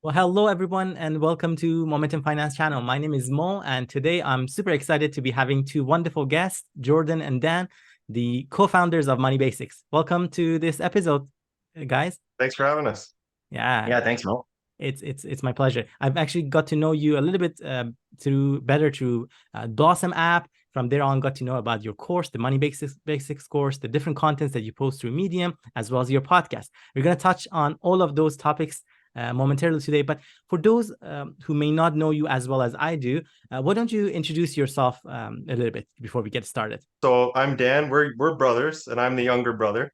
Well, hello everyone, and welcome to Momentum Finance channel. My name is Mo, and today I'm super excited to be having two wonderful guests, Jordan and Dan, the co-founders of MoneyBasics. Welcome to this episode, guys. Thanks for having us. Yeah, Yeah, thanks, Mo. it's my pleasure. I've actually got to know you a little bit through Blossom app. From there on, got to know about your course, the Money Basics course, the different contents that you post through Medium, as well as your podcast. We're going to touch on all of those topics momentarily today. But for those who may not know you as well as I do, why don't you introduce yourself a little bit before we get started? So I'm Dan. We're brothers, and I'm the younger brother.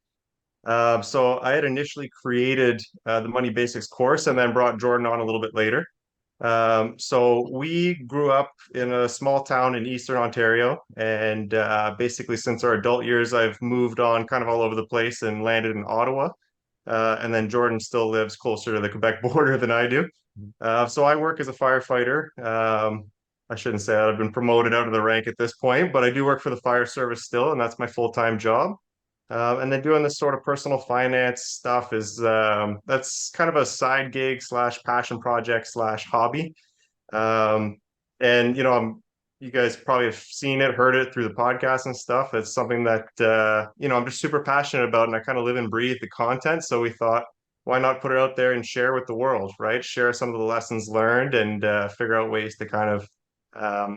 So I had initially created the Money Basics course, and then brought Jordan on a little bit later. So we grew up in a small town in Eastern Ontario, and basically since our adult years, I've moved on kind of all over the place and landed in Ottawa. And then Jordan still lives closer to the Quebec border than I do. So I work as a firefighter. I shouldn't say that I've been promoted out of the rank at this point, but I do work for the fire service still, and that's my full-time job. And then doing this sort of personal finance stuff is that's kind of a side gig slash passion project slash hobby. Um, and you guys probably have seen it, heard it through the podcast and stuff. It's something that I'm just super passionate about, and I kind of live and breathe the content. So we thought, why not put it out there and share with the world, right? Share some of the lessons learned and figure out ways to kind of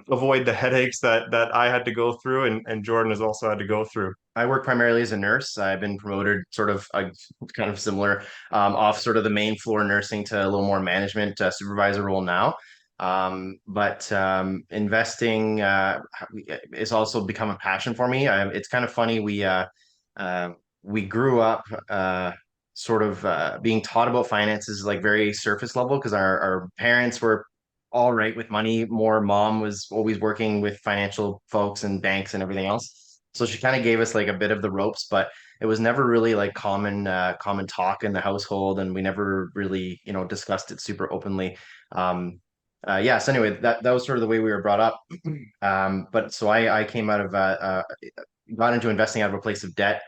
avoid the headaches that I had to go through and Jordan has also had to go through. I work primarily as a nurse. I've been promoted sort of kind of similar off sort of the main floor nursing to a little more management supervisor role now. But investing is also become a passion for me. It's kind of funny. We grew up sort of being taught about finances like very surface level because our parents were all right with money. More mom was always working with financial folks and banks and everything else. So she kind of gave us like a bit of the ropes, but it was never really like common talk in the household, and we never really discussed it super openly. Yeah. So anyway, that was sort of the way we were brought up. But so I came out of got into investing out of a place of debt,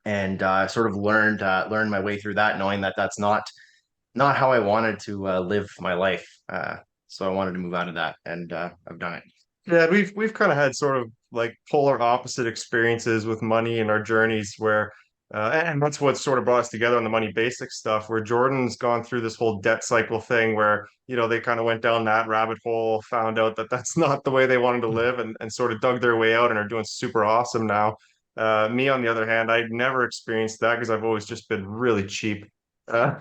and sort of learned my way through that, knowing that that's not how I wanted to live my life. So I wanted to move out of that, and I've done it. Yeah, we've kind of had sort of like polar opposite experiences with money in our journeys where and that's what sort of brought us together on the money basic stuff, where Jordan's gone through this whole debt cycle thing where, they kind of went down that rabbit hole, found out that that's not the way they wanted to live and sort of dug their way out and are doing super awesome now. Me, on the other hand, I'd never experienced that because I've always just been really cheap. Uh,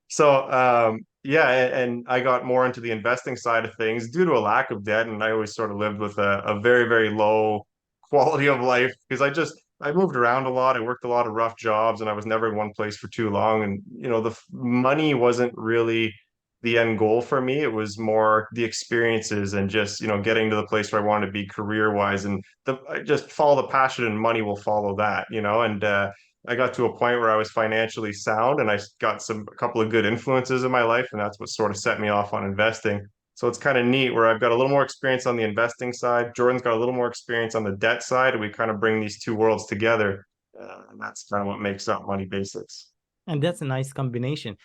So, yeah, and I got more into the investing side of things due to a lack of debt, and I always sort of lived with a very, very low quality of life because I moved around a lot. I worked a lot of rough jobs, and I was never in one place for too long. And the money wasn't really the end goal for me. It was more the experiences and just getting to the place where I wanted to be career wise, and I just follow the passion, and money will follow that, and I got to a point where I was financially sound and I got a couple of good influences in my life, and that's what sort of set me off on investing. So it's kind of neat where I've got a little more experience on the investing side. Jordan's got a little more experience on the debt side, and we kind of bring these two worlds together. And that's kind of what makes up Money Basics. And that's a nice combination.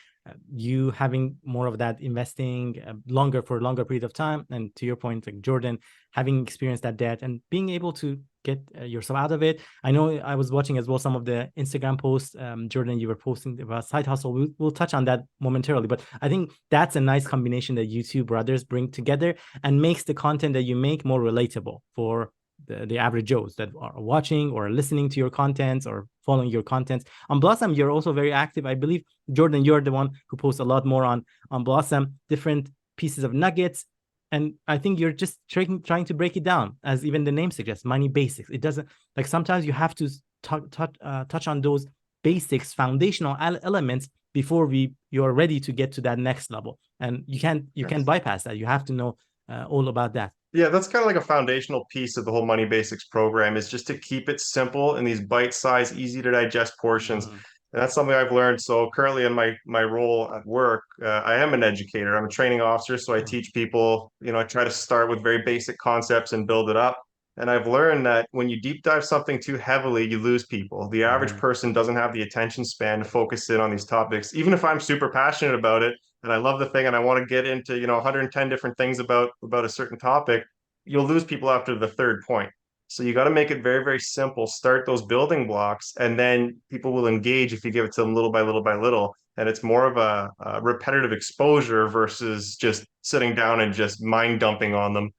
You having more of that investing longer for a longer period of time, and to your point, like Jordan having experienced that debt and being able to get yourself out of it. I know I was watching as well some of the Instagram posts, Jordan, you were posting about side hustle. We'll touch on that momentarily, but I think that's a nice combination that you two brothers bring together and makes the content that you make more relatable for the average Joes that are watching or listening to your contents or following your contents. On Blossom, you're also very active. I believe, Jordan, you're the one who posts a lot more on Blossom, different pieces of nuggets. And I think you're just trying to break it down, as even the name suggests, money basics. It doesn't, like, sometimes you have to touch on those basics, foundational elements before you're ready to get to that next level. And you can't bypass that. You have to know all about that. Yeah, that's kind of like a foundational piece of the whole Money Basics program, is just to keep it simple in these bite-sized, easy to digest portions. Mm-hmm. And that's something I've learned. So currently in my role at work, I am an educator. I'm a training officer, so I teach people. I try to start with very basic concepts and build it up. And I've learned that when you deep dive something too heavily, you lose people. The average Mhm. person doesn't have the attention span to focus in on these topics. Even if I'm super passionate about it and I love the thing and I want to get into, 110 different things about a certain topic, you'll lose people after the third point. So you got to make it very, very simple. Start those building blocks, and then people will engage if you give it to them little by little by little. And it's more of a repetitive exposure versus just sitting down and just mind dumping on them.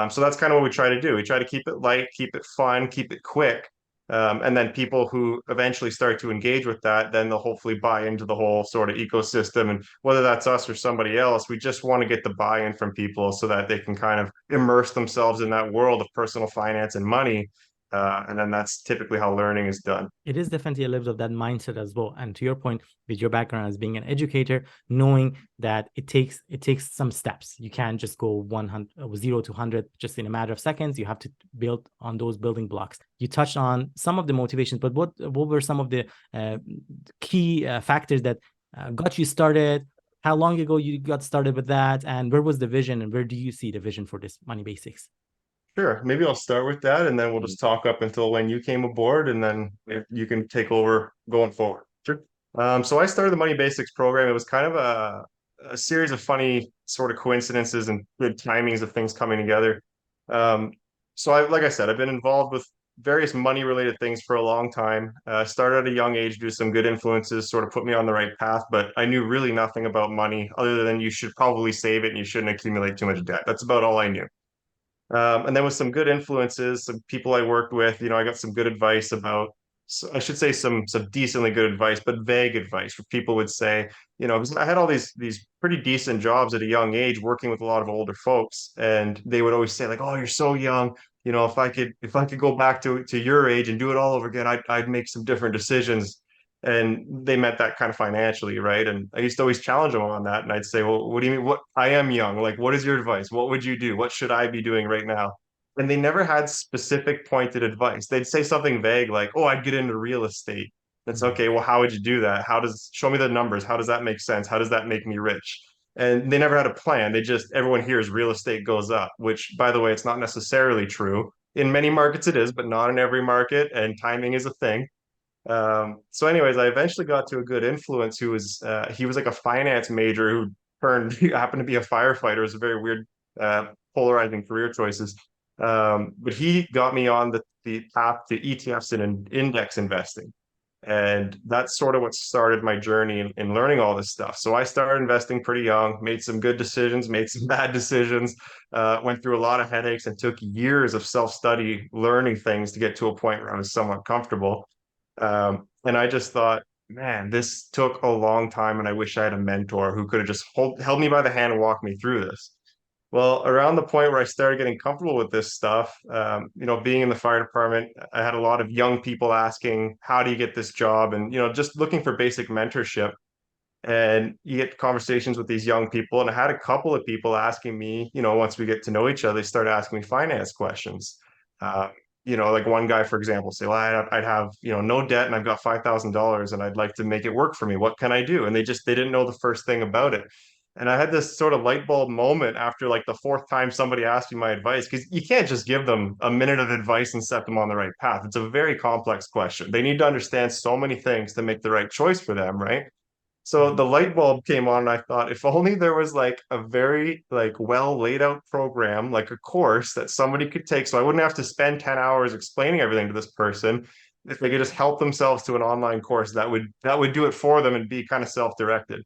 So that's kind of what we try to do. We try to keep it light, keep it fun, keep it quick. And then people who eventually start to engage with that, then they'll hopefully buy into the whole sort of ecosystem. And whether that's us or somebody else, we just want to get the buy-in from people so that they can kind of immerse themselves in that world of personal finance and money. And then that's typically how learning is done. It is definitely a little bit of that mindset as well. And to your point, with your background as being an educator, knowing that it takes some steps. You can't just go 0 to 100 just in a matter of seconds. You have to build on those building blocks. You touched on some of the motivations, but what were some of the key factors that got you started? How long ago you got started with that, and where was the vision, and where do you see the vision for this Money Basics? Sure. Maybe I'll start with that, and then we'll just talk up until when you came aboard, and then if you can take over going forward. Sure. So I started the Money Basics program. It was kind of a series of funny sort of coincidences and good timings of things coming together. So like I said, I've been involved with various money related things for a long time. Started at a young age due to some good influences, sort of put me on the right path, but I knew really nothing about money other than you should probably save it and you shouldn't accumulate too much debt. That's about all I knew. And then with some good influences, some people I worked with, I got some good advice about, so I should say some decently good advice, but vague advice. Where people would say, because I had all these pretty decent jobs at a young age, working with a lot of older folks, and they would always say like, "Oh, you're so young. If I could go back to your age and do it all over again, I'd make some different decisions." And they meant that kind of financially, right? And I used to always challenge them on that. And I'd say, well, what do you mean? What I am young. Like, what is your advice? What would you do? What should I be doing right now? And they never had specific pointed advice. They'd say something vague like, oh, I'd get into real estate. That's Mhm. okay. Well, how would you do that? Show me the numbers. How does that make sense? How does that make me rich? And they never had a plan. Everyone hears real estate goes up, which, by the way, it's not necessarily true. In many markets it is, but not in every market. And timing is a thing. So anyways, I eventually got to a good influence he was like a finance major who he happened to be a firefighter. It was a very weird, polarizing career choices. But he got me on the path to ETFs and index investing. And that's sort of what started my journey in learning all this stuff. So I started investing pretty young, made some good decisions, made some bad decisions, went through a lot of headaches and took years of self-study learning things to get to a point where I was somewhat comfortable. And I just thought, man, this took a long time, and I wish I had a mentor who could have just held me by the hand and walked me through this. Well, around the point where I started getting comfortable with this stuff, being in the fire department, I had a lot of young people asking, how do you get this job? And, just looking for basic mentorship. And you get conversations with these young people. And I had a couple of people asking me, once we get to know each other, they start asking me finance questions. Uh, like one guy, for example, say, well, I'd have, no debt and I've got $5,000 and I'd like to make it work for me. What can I do? And they didn't know the first thing about it. And I had this sort of light bulb moment after like the fourth time somebody asked me my advice, because you can't just give them a minute of advice and set them on the right path. It's a very complex question. They need to understand so many things to make the right choice for them, right? So the light bulb came on, and I thought, if only there was like a very like well laid out program, like a course that somebody could take, so I wouldn't have to spend 10 hours explaining everything to this person. If they could just help themselves to an online course, that would do it for them and be kind of self-directed.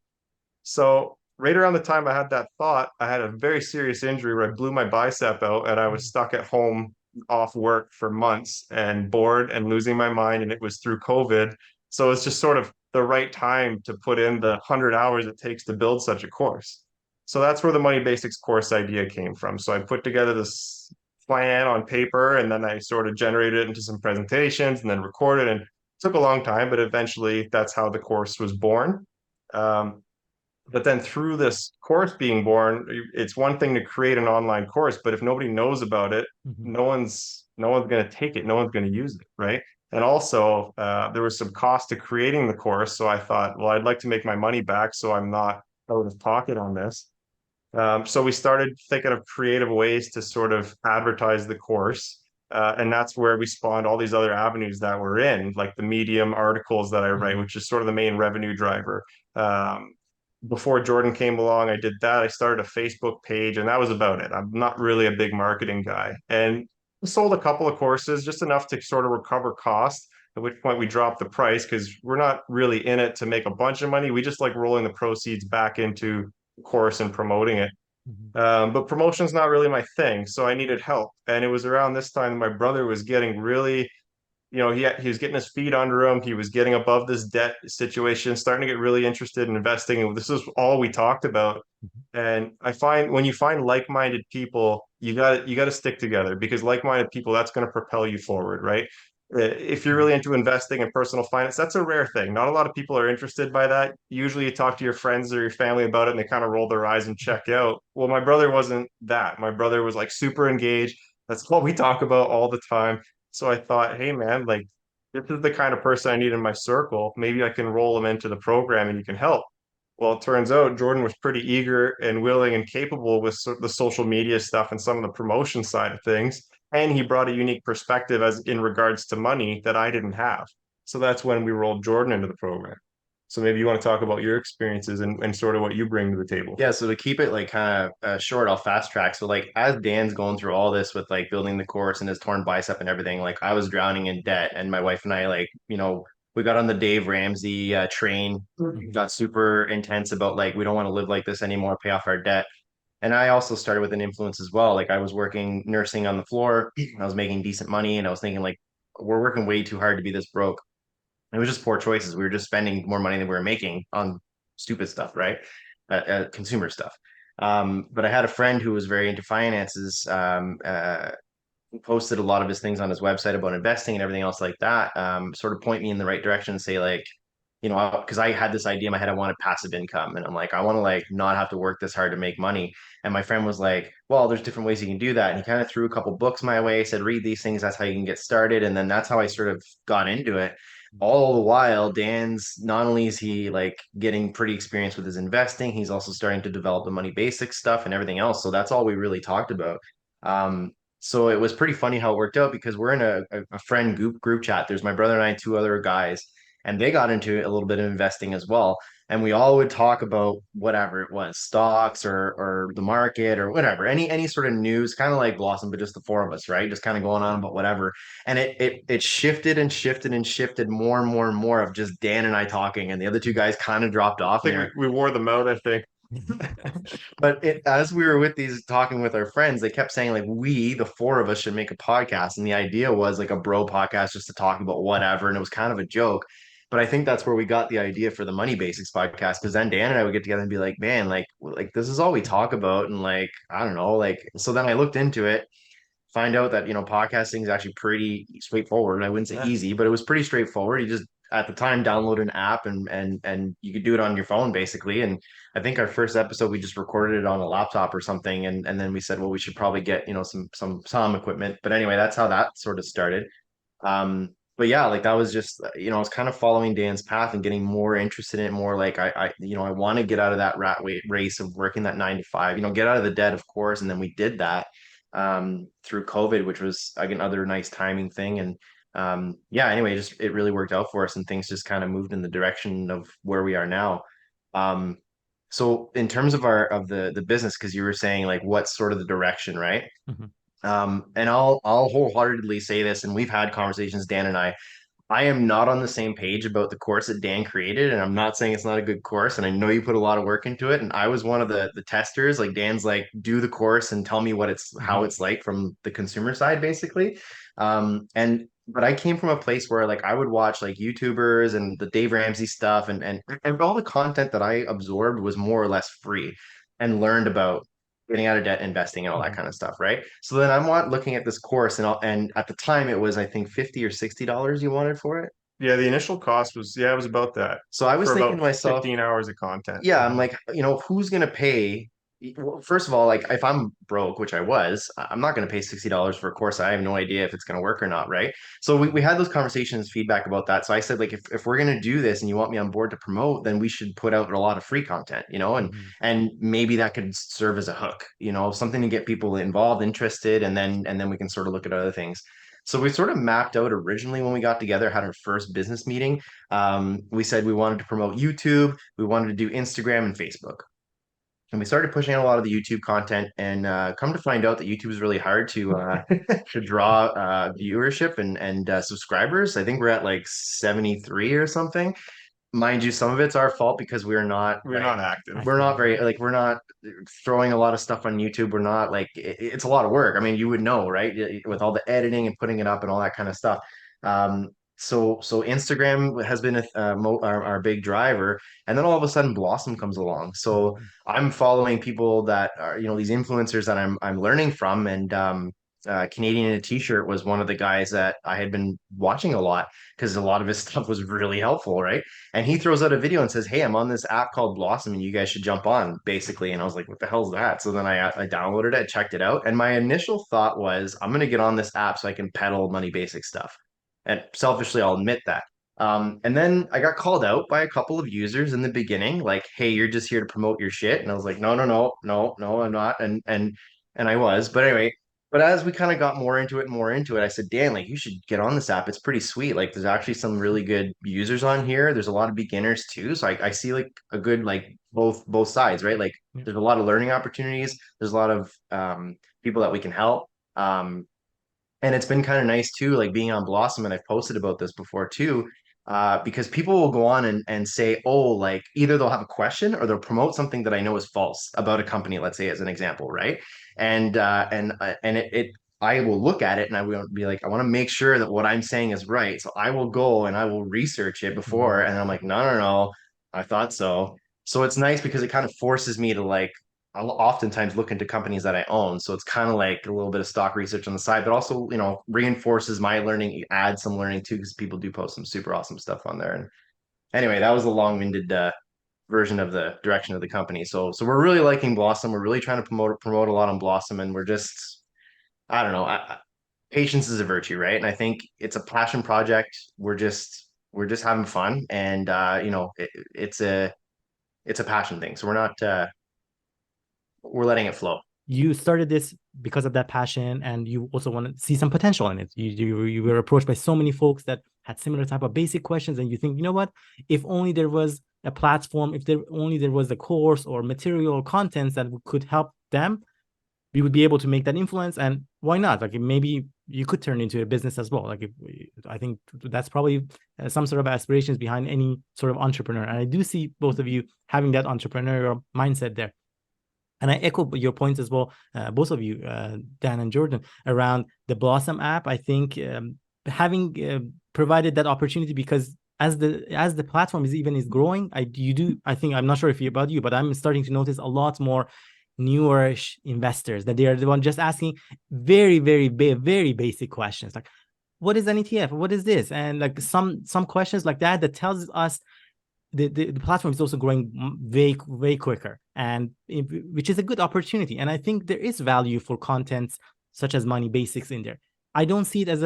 So right around the time I had that thought, I had a very serious injury where I blew my bicep out, and I was stuck at home off work for months and bored and losing my mind. And it was through COVID. So it's just sort of the right time to put in the 100 hours it takes to build such a course. So that's where the Money Basics course idea came from. So I put together this plan on paper, and then I sort of generated it into some presentations and then recorded. And it took a long time, but eventually that's how the course was born. But then through this course being born, it's one thing to create an online course, but if nobody knows about it, Mhm. no one's going to take it, no one's going to use it, right? And also, there was some cost to creating the course, so I thought, well, I'd like to make my money back, so I'm not out of pocket on this. So we started thinking of creative ways to sort of advertise the course. And that's where we spawned all these other avenues that we're in, like the Medium articles that I write, which is sort of the main revenue driver. Before Jordan came along, I did that. I started a Facebook page, and that was about it. I'm not really a big marketing guy. And sold a couple of courses, just enough to sort of recover costs, at which point we dropped the price because we're not really in it to make a bunch of money. We just like rolling the proceeds back into the course and promoting it. But promotion's not really my thing, so I needed help. And it was around this time my brother was getting really, he was getting his feet under him. He was getting above this debt situation, starting to get really interested in investing. And this is all we talked about. And I find when you find like-minded people, you got to stick together, because like-minded people, that's going to propel you forward, right? If you're really into investing and personal finance, that's a rare thing. Not a lot of people are interested by that. Usually you talk to your friends or your family about it and they kind of roll their eyes and check out. Well, my brother wasn't that. My brother was like super engaged. That's what we talk about all the time. So I thought, hey man, like this is the kind of person I need in my circle. Maybe I can roll him into the program and you can help. Well, it turns out Jordan was pretty eager and willing and capable with the social media stuff and some of the promotion side of things. And he brought a unique perspective as in regards to money that I didn't have. So that's when we rolled Jordan into the program. So maybe you want to talk about your experiences and sort of what you bring to the table. Yeah, so to keep it like kind of short, I'll fast track. So like as Dan's going through all this with like building the course and his torn bicep and everything, like I was drowning in debt, and my wife and I like, we got on the Dave Ramsey train, got super intense about like we don't want to live like this anymore, pay off our debt. And I also started with an influence as well. Like I was working nursing on the floor, I was making decent money, and I was thinking like we're working way too hard to be this broke. It was just poor choices. We were just spending more money than we were making on stupid stuff, right? Consumer stuff. But I had a friend who was very into finances, who posted a lot of his things on his website about investing and everything else like that, sort of point me in the right direction and say like, because I had this idea in my head, I wanted passive income. And I'm like, I want to like not have to work this hard to make money. And my friend was like, well, there's different ways you can do that. And he kind of threw a couple books my way, said, read these things. That's how you can get started. And then that's how I sort of got into it. All the while, Dan's not only is he like getting pretty experienced with his investing, he's also starting to develop the money basics stuff and everything else. So that's all we really talked about. So it was pretty funny how it worked out because we're in a friend group chat. There's my brother and I, two other guys, and they got into a little bit of investing as well. And we all would talk about whatever it was, stocks or the market or whatever, any sort of news, kind of like Blossom, but just the four of us, right? Just kind of going on about whatever. And it shifted and shifted and shifted more and more and more of just Dan and I talking, and the other two guys kind of dropped off. I think we wore them out, I think. But as we were with these talking with our friends, they kept saying like we, the four of us, should make a podcast. And the idea was like a bro podcast just to talk about whatever. And it was kind of a joke. But I think that's where we got the idea for the Money Basics podcast. Because then Dan and I would get together and be like, man, like this is all we talk about. And like, I don't know, like, so then I looked into it, find out that, podcasting is actually pretty straightforward. I wouldn't say easy, but it was pretty straightforward. You just at the time download an app and you could do it on your phone basically. And I think our first episode we just recorded it on a laptop or something, and then we said, well, we should probably get some equipment. But anyway, that's how that sort of started. But yeah, like that was just I was kind of following Dan's path and getting more interested in it, more like I want to get out of that race of working that 9 to 5, get out of the debt, of course. And then we did that through COVID, which was like another nice timing thing. And anyway, just it really worked out for us, and things just kind of moved in the direction of where we are now. So in terms of the business, because you were saying like what's sort of the direction, right? And I'll wholeheartedly say this, and we've had conversations, Dan and I am not on the same page about the course that Dan created, and I'm not saying it's not a good course, and I know you put a lot of work into it, and I was one of the testers. Like Dan's like, do the course and tell me how it's like from the consumer side, basically. But I came from a place where like I would watch like YouTubers and the Dave Ramsey stuff, and all the content that I absorbed was more or less free, and learned about getting out of debt, investing, and all that kind of stuff, right? So then I'm looking at this course, and at the time it was I think $50 or $60 you wanted for it. Yeah, the initial cost was it was about that. So I was thinking to myself, 15 hours of content. Yeah, I'm like, who's gonna pay? Well, first of all, like if I'm broke, which I was, I'm not going to pay $60 for a course. I have no idea if it's going to work or not, right? So we had those conversations, feedback about that. So I said, like, if we're going to do this and you want me on board to promote, then we should put out a lot of free content, and maybe that could serve as a hook, something to get people involved, interested, and then we can sort of look at other things. So we sort of mapped out originally when we got together, had our first business meeting. We said we wanted to promote YouTube, we wanted to do Instagram and Facebook. And we started pushing out a lot of the YouTube content, and come to find out that YouTube is really hard to to draw viewership and subscribers. I think we're at like 73 or something. Mind you, some of it's our fault because We're not active. we're not very like we're not throwing a lot of stuff on YouTube. We're not like it's a lot of work. I mean, you would know, right? With all the editing and putting it up and all that kind of stuff. So Instagram has been our big driver, and then all of a sudden Blossom comes along. So I'm following people that are, these influencers that I'm learning from, and Canadian in a T-shirt was one of the guys that I had been watching a lot because a lot of his stuff was really helpful, right? And he throws out a video and says, "Hey, I'm on this app called Blossom, and you guys should jump on," basically. And I was like, "What the hell is that?" So then I downloaded it, checked it out, and my initial thought was, I'm gonna get on this app so I can peddle money basic stuff. And selfishly, I'll admit that. And then I got called out by a couple of users in the beginning, like, "Hey, you're just here to promote your shit." And I was like, "No, no, no, no, no, I'm not." And I was, but anyway. But as we kind of got more into it, I said, "Dan, like, you should get on this app. It's pretty sweet. Like, there's actually some really good users on here. There's a lot of beginners too. So I see like a good like both sides, right? Like, there's a lot of learning opportunities. There's a lot of people that we can help. And it's been kind of nice too, like being on Blossom, and I've posted about this before too, because people will go on and say, oh, like either they'll have a question or they'll promote something that I know is false about a company, let's say as an example, right? And I will look at it and I will be like, I want to make sure that what I'm saying is right. So I will go and I will research it before, and I'm like, no, no, no, I thought so. So it's nice because it kind of forces me to like I'll oftentimes look into companies that I own. So it's kind of like a little bit of stock research on the side, but also, reinforces my learning, adds some learning too, because people do post some super awesome stuff on there. And anyway, that was a long-winded version of the direction of the company. So we're really liking Blossom. We're really trying to promote a lot on Blossom, and we're just, I don't know, patience is a virtue, right? And I think it's a passion project. We're just having fun, and it's a passion thing. So we're letting it flow. You started this because of that passion, and you also want to see some potential in it. You were approached by so many folks that had similar type of basic questions, and you think, you know what, if only there was a platform, if there was a course or material or contents that could help them, we would be able to make that influence. And why not? Like, maybe you could turn into a business as well. Like, I think that's probably some sort of aspirations behind any sort of entrepreneur. And I do see both of you having that entrepreneurial mindset there. And I echo your points as well, both of you, Dan and Jordan, around the Blossom app. I think having provided that opportunity, because as the platform is growing, I think, I'm not sure about you, but I'm starting to notice a lot more newerish investors that they are the one just asking very, very, very basic questions, like, what is an ETF? What is this? And like some questions like that tells us the platform is also growing way, way quicker, and which is a good opportunity. And I think there is value for contents such as Money Basics in there. I don't see it as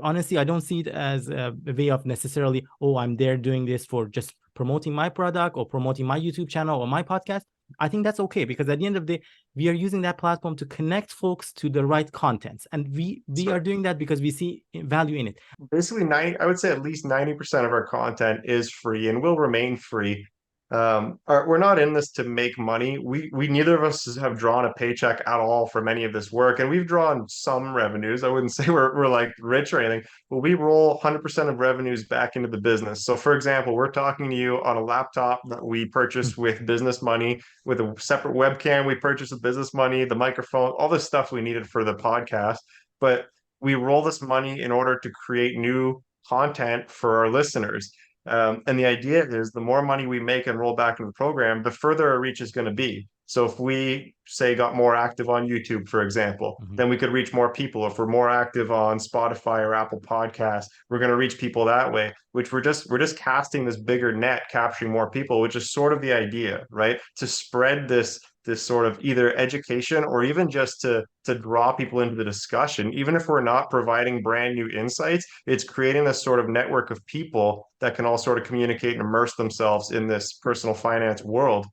honestly, I don't see it as a way of necessarily, oh, I'm there doing this for just promoting my product or promoting my YouTube channel or my podcast. I think that's okay, because at the end of the day, we are using that platform to connect folks to the right contents, and we are doing that because we see value in it. Basically, I would say at least 90% of our content is free and will remain free. We're not in this to make money. We neither of us have drawn a paycheck at all from any of this work, and we've drawn some revenues. I wouldn't say we're like rich or anything, but we roll 100% of revenues back into the business. So, for example, we're talking to you on a laptop that we purchased with business money, with a separate webcam we purchased with business money, the microphone, all the stuff we needed for the podcast. But we roll this money in order to create new content for our listeners. And the idea is the more money we make and roll back into the program, the further our reach is going to be. So if we say got more active on YouTube, for example, then we could reach more people. If we're more active on Spotify or Apple Podcasts, we're going to reach people that way, which we're just casting this bigger net, capturing more people, which is sort of the idea, right? To spread this sort of either education or even just to draw people into the discussion. Even if we're not providing brand new insights, it's creating this sort of network of people that can all sort of communicate and immerse themselves in this personal finance world.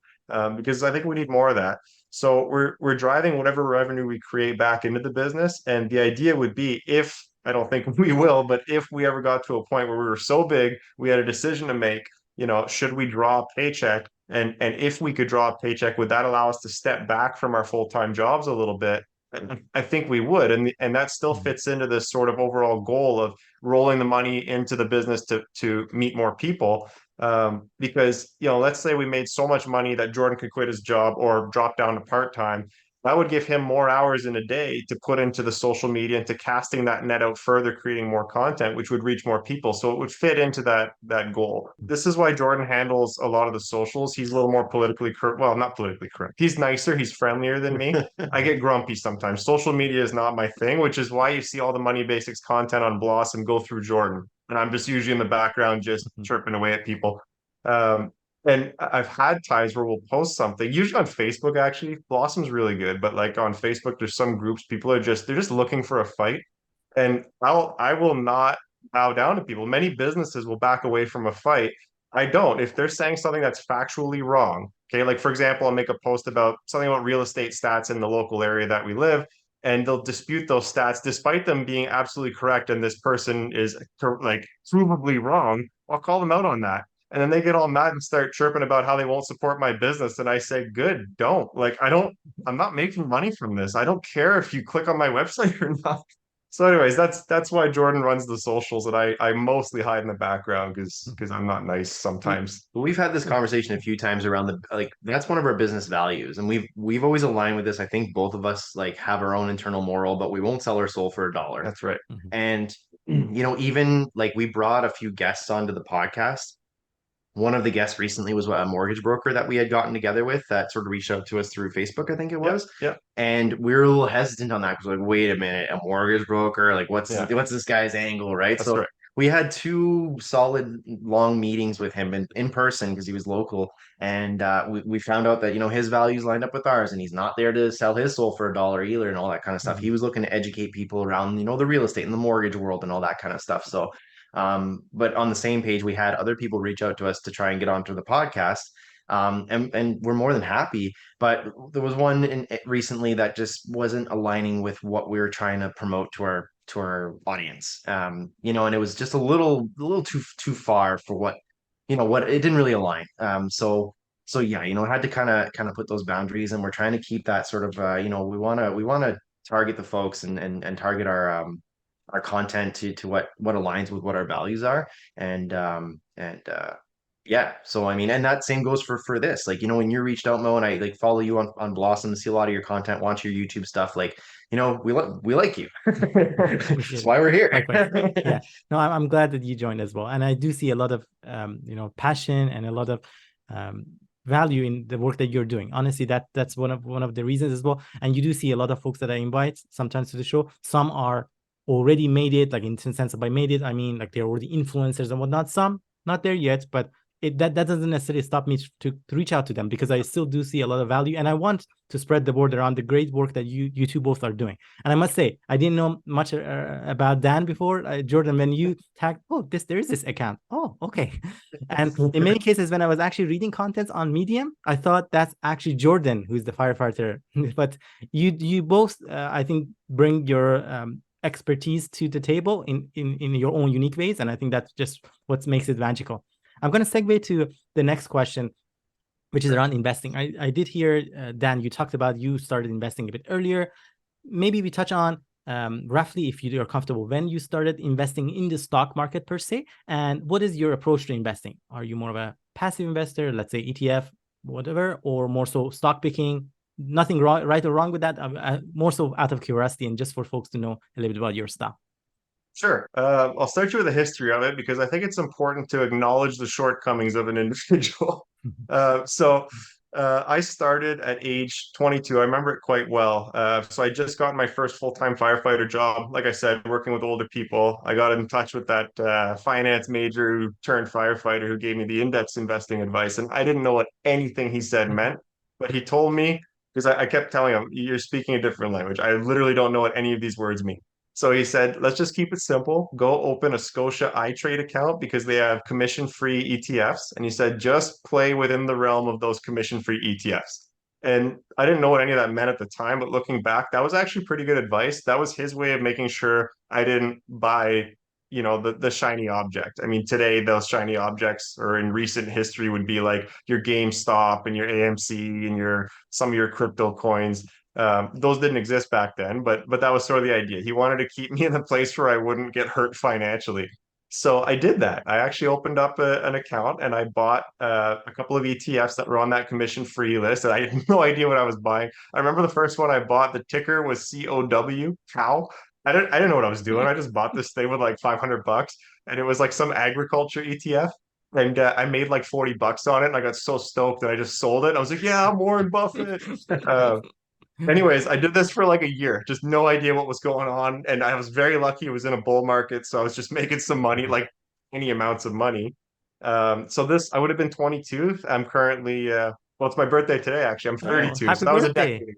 Because I think we need more of that. So we're driving whatever revenue we create back into the business. And the idea would be, if I don't think we will, but if we ever got to a point where we were so big, we had a decision to make, should we draw a paycheck? And if we could draw a paycheck, would that allow us to step back from our full-time jobs a little bit? I think we would. And that still fits into this sort of overall goal of rolling the money into the business to meet more people. Because, let's say we made so much money that Jordan could quit his job or drop down to part-time. That would give him more hours in a day to put into the social media and to casting that net out further, creating more content, which would reach more people. So it would fit into that goal. This is why Jordan handles a lot of the socials. He's a little more politically correct. Well, not politically correct. He's nicer. He's friendlier than me. I get grumpy sometimes. Social media is not my thing, which is why you see all the Money Basics content on Blossom go through Jordan. And I'm just usually in the background, just chirping away at people. And I've had times where we'll post something, usually on Facebook, actually. Blossom's really good, but like on Facebook, there's some groups, they're just looking for a fight. And I will not bow down to people. Many businesses will back away from a fight. I don't. If they're saying something that's factually wrong, okay, like for example, I'll make a post about something about real estate stats in the local area that we live, and they'll dispute those stats despite them being absolutely correct, and this person is like provably wrong. I'll call them out on that. And then they get all mad and start chirping about how they won't support my business. And I say, good, don't. Like, I'm not making money from this. I don't care if you click on my website or not. So anyways, that's why Jordan runs the socials, and I mostly hide in the background because I'm not nice sometimes. We've had this conversation a few times around that's one of our business values, and we've always aligned with this. I think both of us like have our own internal moral, but we won't sell our soul for $1. That's right. And even like we brought a few guests onto the podcast. One of the guests recently was a mortgage broker that we had gotten together with that sort of reached out to us through Facebook, I think it was. Yeah. And we were a little hesitant on that because like, wait a minute, a mortgage broker, like what's this guy's angle, right? That's right. We had 2 solid long meetings with him in person because he was local, and we found out that his values lined up with ours, and he's not there to sell his soul for $1 either and all that kind of stuff. He was looking to educate people around the real estate and the mortgage world and all that kind of stuff. So but on the same page, we had other people reach out to us to try and get onto the podcast. And we're more than happy. But there was one recently that just wasn't aligning with what we were trying to promote to our audience. And it was just a little too far for what it didn't really align. So yeah, it had to kind of put those boundaries, and we're trying to keep that sort of we want to target the folks and target our content to what aligns with what our values are. And yeah, so I mean, and that same goes for this, like when you reached out, Mo, and I like follow you on Blossom, see a lot of your content, watch your YouTube stuff, like we like you. That's why we're here. Yeah, no, I'm glad that you joined as well, and I do see a lot of passion and a lot of value in the work that you're doing. Honestly, that's one of the reasons as well. And you do see a lot of folks that I invite sometimes to the show. Some are already made it, like in the sense of by made it, I mean like they're already influencers and whatnot. Some not there yet, but that doesn't necessarily stop me to reach out to them, because I still do see a lot of value, and I want to spread the word around the great work that you two both are doing. And I must say, I didn't know much about Dan before. Jordan, when you tagged, there is this account. Oh, okay. And in many cases, when I was actually reading contents on Medium, I thought that's actually Jordan, who's the firefighter. But you both, I think, bring your expertise to the table in your own unique ways, and I think that's just what makes it magical. I'm going to segue to the next question, which is around investing. I did hear, Dan, you talked about you started investing a bit earlier. Maybe we touch on roughly, if you're comfortable, when you started investing in the stock market per se, and what is your approach to investing? Are you more of a passive investor, let's say ETF, whatever, or more so stock picking? Nothing right or wrong with that. More so out of curiosity and just for folks to know a little bit about your stuff. Sure. I'll start you with a history of it, because I think it's important to acknowledge the shortcomings of an individual. So I started at age 22. I remember it quite well. So I just got my first full-time firefighter job. Like I said, working with older people. I got in touch with that finance major who turned firefighter, who gave me the index investing advice. And I didn't know what anything he said meant, but he told me, because I kept telling him, you're speaking a different language. I literally don't know what any of these words mean. So he said, let's just keep it simple. Go open a 𝗖𝐋𝐈𝐖𝐊 account, because they have commission-free ETFs. And he said, just play within the realm of those commission-free ETFs. And I didn't know what any of that meant at the time, but looking back, that was actually pretty good advice. That was his way of making sure I didn't buy, the shiny object. I mean, today those shiny objects, or in recent history, would be like your GameStop and your AMC and some of your crypto coins. Those didn't exist back then, but that was sort of the idea. He wanted to keep me in a place where I wouldn't get hurt financially. So I did that. I actually opened up an account and I bought a couple of ETFs that were on that commission-free list. And I had no idea what I was buying. I remember the first one I bought, the ticker was COW, cow. I didn't know what I was doing. I just bought this thing with like $500, and it was like some agriculture ETF. And I made like $40 on it, and I got so stoked that I just sold it. I was like, "Yeah, I'm Warren Buffett." Anyways, I did this for like a year, just no idea what was going on. And I was very lucky it was in a bull market. So I was just making some money, like any amounts of money. So I would have been 22. I'm currently, well, it's my birthday today, actually. I'm Oh, 32. happy So that was a birthday. decade.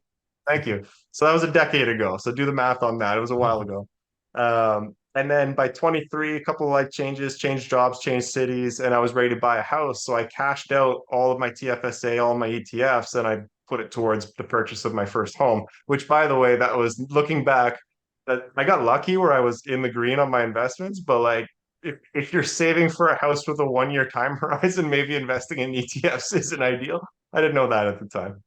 Thank you. So that was a decade ago. So do the math on that. It was a while ago. And then by 23, a couple of life changes, changed jobs, changed cities, and I was ready to buy a house. So I cashed out all of my TFSA, all my ETFs, and I put it towards the purchase of my first home, which, by the way, that was looking back, that I got lucky where I was in the green on my investments. But like, if you're saving for a house with a 1 year time horizon, maybe investing in ETFs isn't ideal. I didn't know that at the time.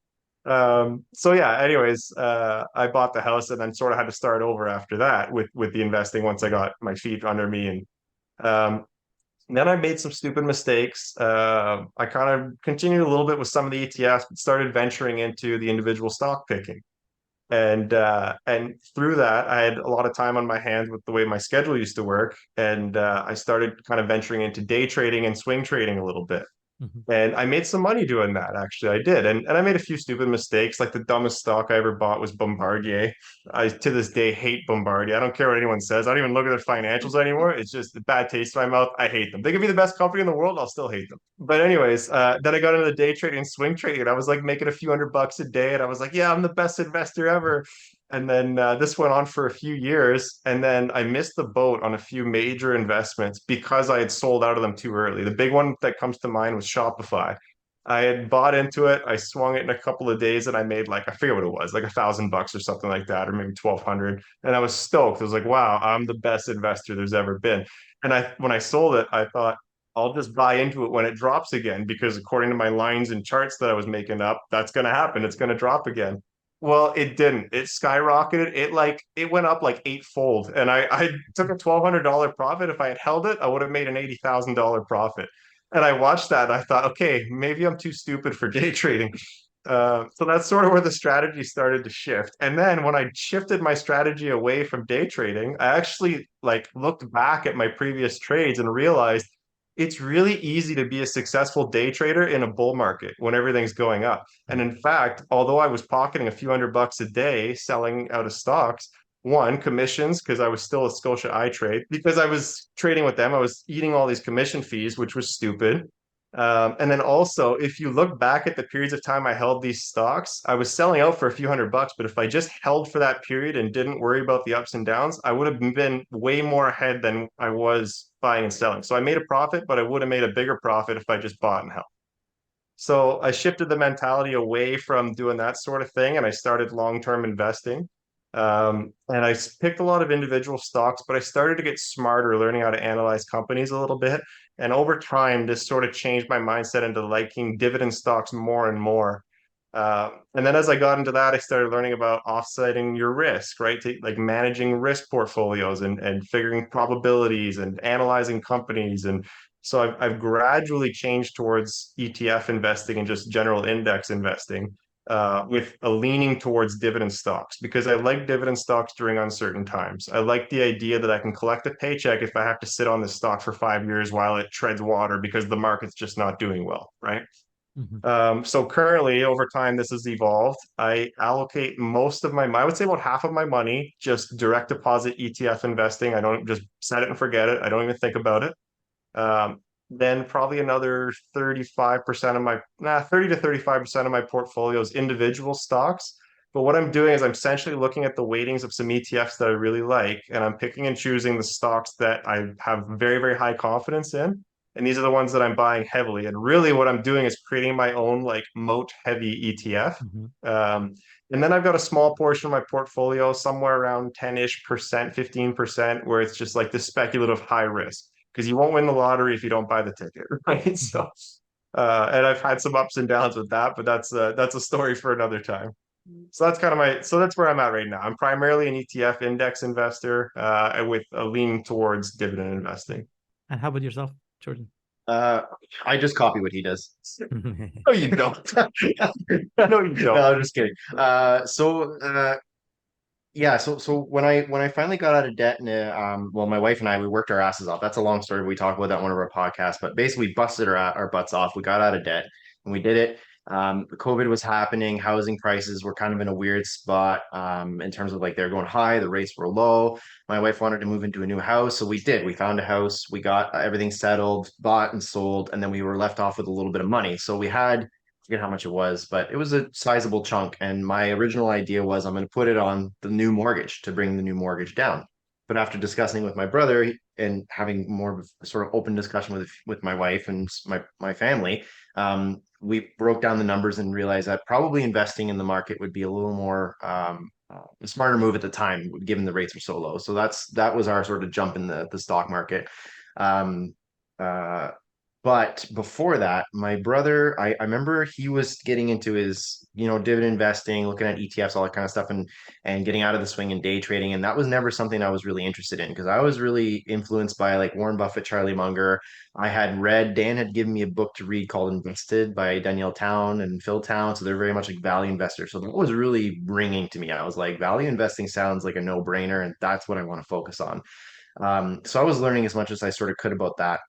So yeah, anyways, I bought the house and then sort of had to start over after that with the investing once I got my feet under me. And then I made some stupid mistakes. I kind of continued a little bit with some of the ETFs, but started venturing into the individual stock picking. And through that, I had a lot of time on my hands with the way my schedule used to work. And I started kind of venturing into day trading and swing trading a little bit. Mhm. And I made some money doing that, actually. I did. And I made a few stupid mistakes. Like the dumbest stock I ever bought was Bombardier. I, to this day, hate Bombardier. I don't care what anyone says. I don't even look at their financials anymore. It's just a bad taste in my mouth. I hate them. They could be the best company in the world. I'll still hate them. But anyways, then I got into the day trading and swing trading. And I was like making a few $100 a day. And I was like, yeah, I'm the best investor ever. And then this went on for a few years. And then I missed the boat on a few major investments because I had sold out of them too early. The big one that comes to mind was Shopify. I had bought into it. I swung it in a couple of days and I made like, I forget what it was, like $1,000 or something like that, or maybe 1,200. And I was stoked. I was like, wow, I'm the best investor there's ever been. And when I sold it, I thought, I'll just buy into it when it drops again, because according to my lines and charts that I was making up, that's going to happen. It's going to drop again. Well, it didn't. It skyrocketed. It went up like eightfold. And I took a $1,200 profit. If I had held it, I would have made an $80,000 profit. And I watched that and I thought, okay, maybe I'm too stupid for day trading. So that's sort of where the strategy started to shift. And then when I shifted my strategy away from day trading, I actually like looked back at my previous trades and realized it's really easy to be a successful day trader in a bull market when everything's going up. And in fact, although I was pocketing a few $100 a day selling out of stocks, one, commissions, because I was still a 𝗖𝐋𝐈𝐖 trade, because I was trading with them, I was eating all these commission fees, which was stupid. And then also, if you look back at the periods of time I held these stocks, I was selling out for a few $100, but if I just held for that period and didn't worry about the ups and downs, I would have been way more ahead than I was buying and selling. So I made a profit, but I would have made a bigger profit if I just bought and held. So I shifted the mentality away from doing that sort of thing, and I started long-term investing. And I picked a lot of individual stocks, but I started to get smarter, learning how to analyze companies a little bit. And over time, this sort of changed my mindset into liking dividend stocks more and more. And then as I got into that, I started learning about offsetting your risk, right? Like managing risk portfolios and figuring probabilities and analyzing companies. And so I've gradually changed towards ETF investing and just general index investing, with a leaning towards dividend stocks, because I like dividend stocks during uncertain times. I like the idea that I can collect a paycheck if I have to sit on this stock for 5 years while it treads water because the market's just not doing well, right? So currently, over time, this has evolved. I allocate most of I would say about half of my money, just direct deposit ETF investing. I don't just set it and forget it. I don't even think about it. Then probably another 35% of 30 to 35% of my portfolio is individual stocks. But what I'm doing is I'm essentially looking at the weightings of some ETFs that I really like, and I'm picking and choosing the stocks that I have very, very high confidence in. And these are the ones that I'm buying heavily. And really what I'm doing is creating my own like moat heavy ETF. And then I've got a small portion of my portfolio, somewhere around 10-ish%, 15%, where it's just like the speculative high risk, because you won't win the lottery if you don't buy the ticket, right? So, and I've had some ups and downs with that, but that's a story for another time. So that's kind of so that's where I'm at right now. I'm primarily an ETF index investor, with a lean towards dividend investing. And how about yourself, Jordan? I just copy what he does. No, you don't. No, you don't. No, I'm just kidding. Yeah, so when I finally got out of debt, and well, my wife and I, we worked our asses off. That's a long story. We talked about that in one of our podcasts, but basically we busted our butts off. We got out of debt and we did it. COVID was happening. Housing prices were kind of in a weird spot, in terms of like they're going high, the rates were low. My wife wanted to move into a new house, so we did. We found a house, we got everything settled, bought and sold, and then we were left off with a little bit of money. So we had, I forget how much it was, but it was a sizable chunk. And my original idea was I'm going to put it on the new mortgage to bring the new mortgage down. But after discussing with my brother and having more of a sort of open discussion with my wife and my family, we broke down the numbers and realized that probably investing in the market would be a little more a smarter move at the time, given the rates were so low. So that was our sort of jump in the stock market. Um, uh, but before that, my brother, I remember he was getting into his, dividend investing, looking at ETFs, all that kind of stuff, and getting out of the swing and day trading. And that was never something I was really interested in, because I was really influenced by like Warren Buffett, Charlie Munger. Dan had given me a book to read called Invested by Danielle Town and Phil Town. So they're very much like value investors. So that was really ringing to me. I was like, value investing sounds like a no-brainer, and that's what I want to focus on. So I was learning as much as I sort of could about that.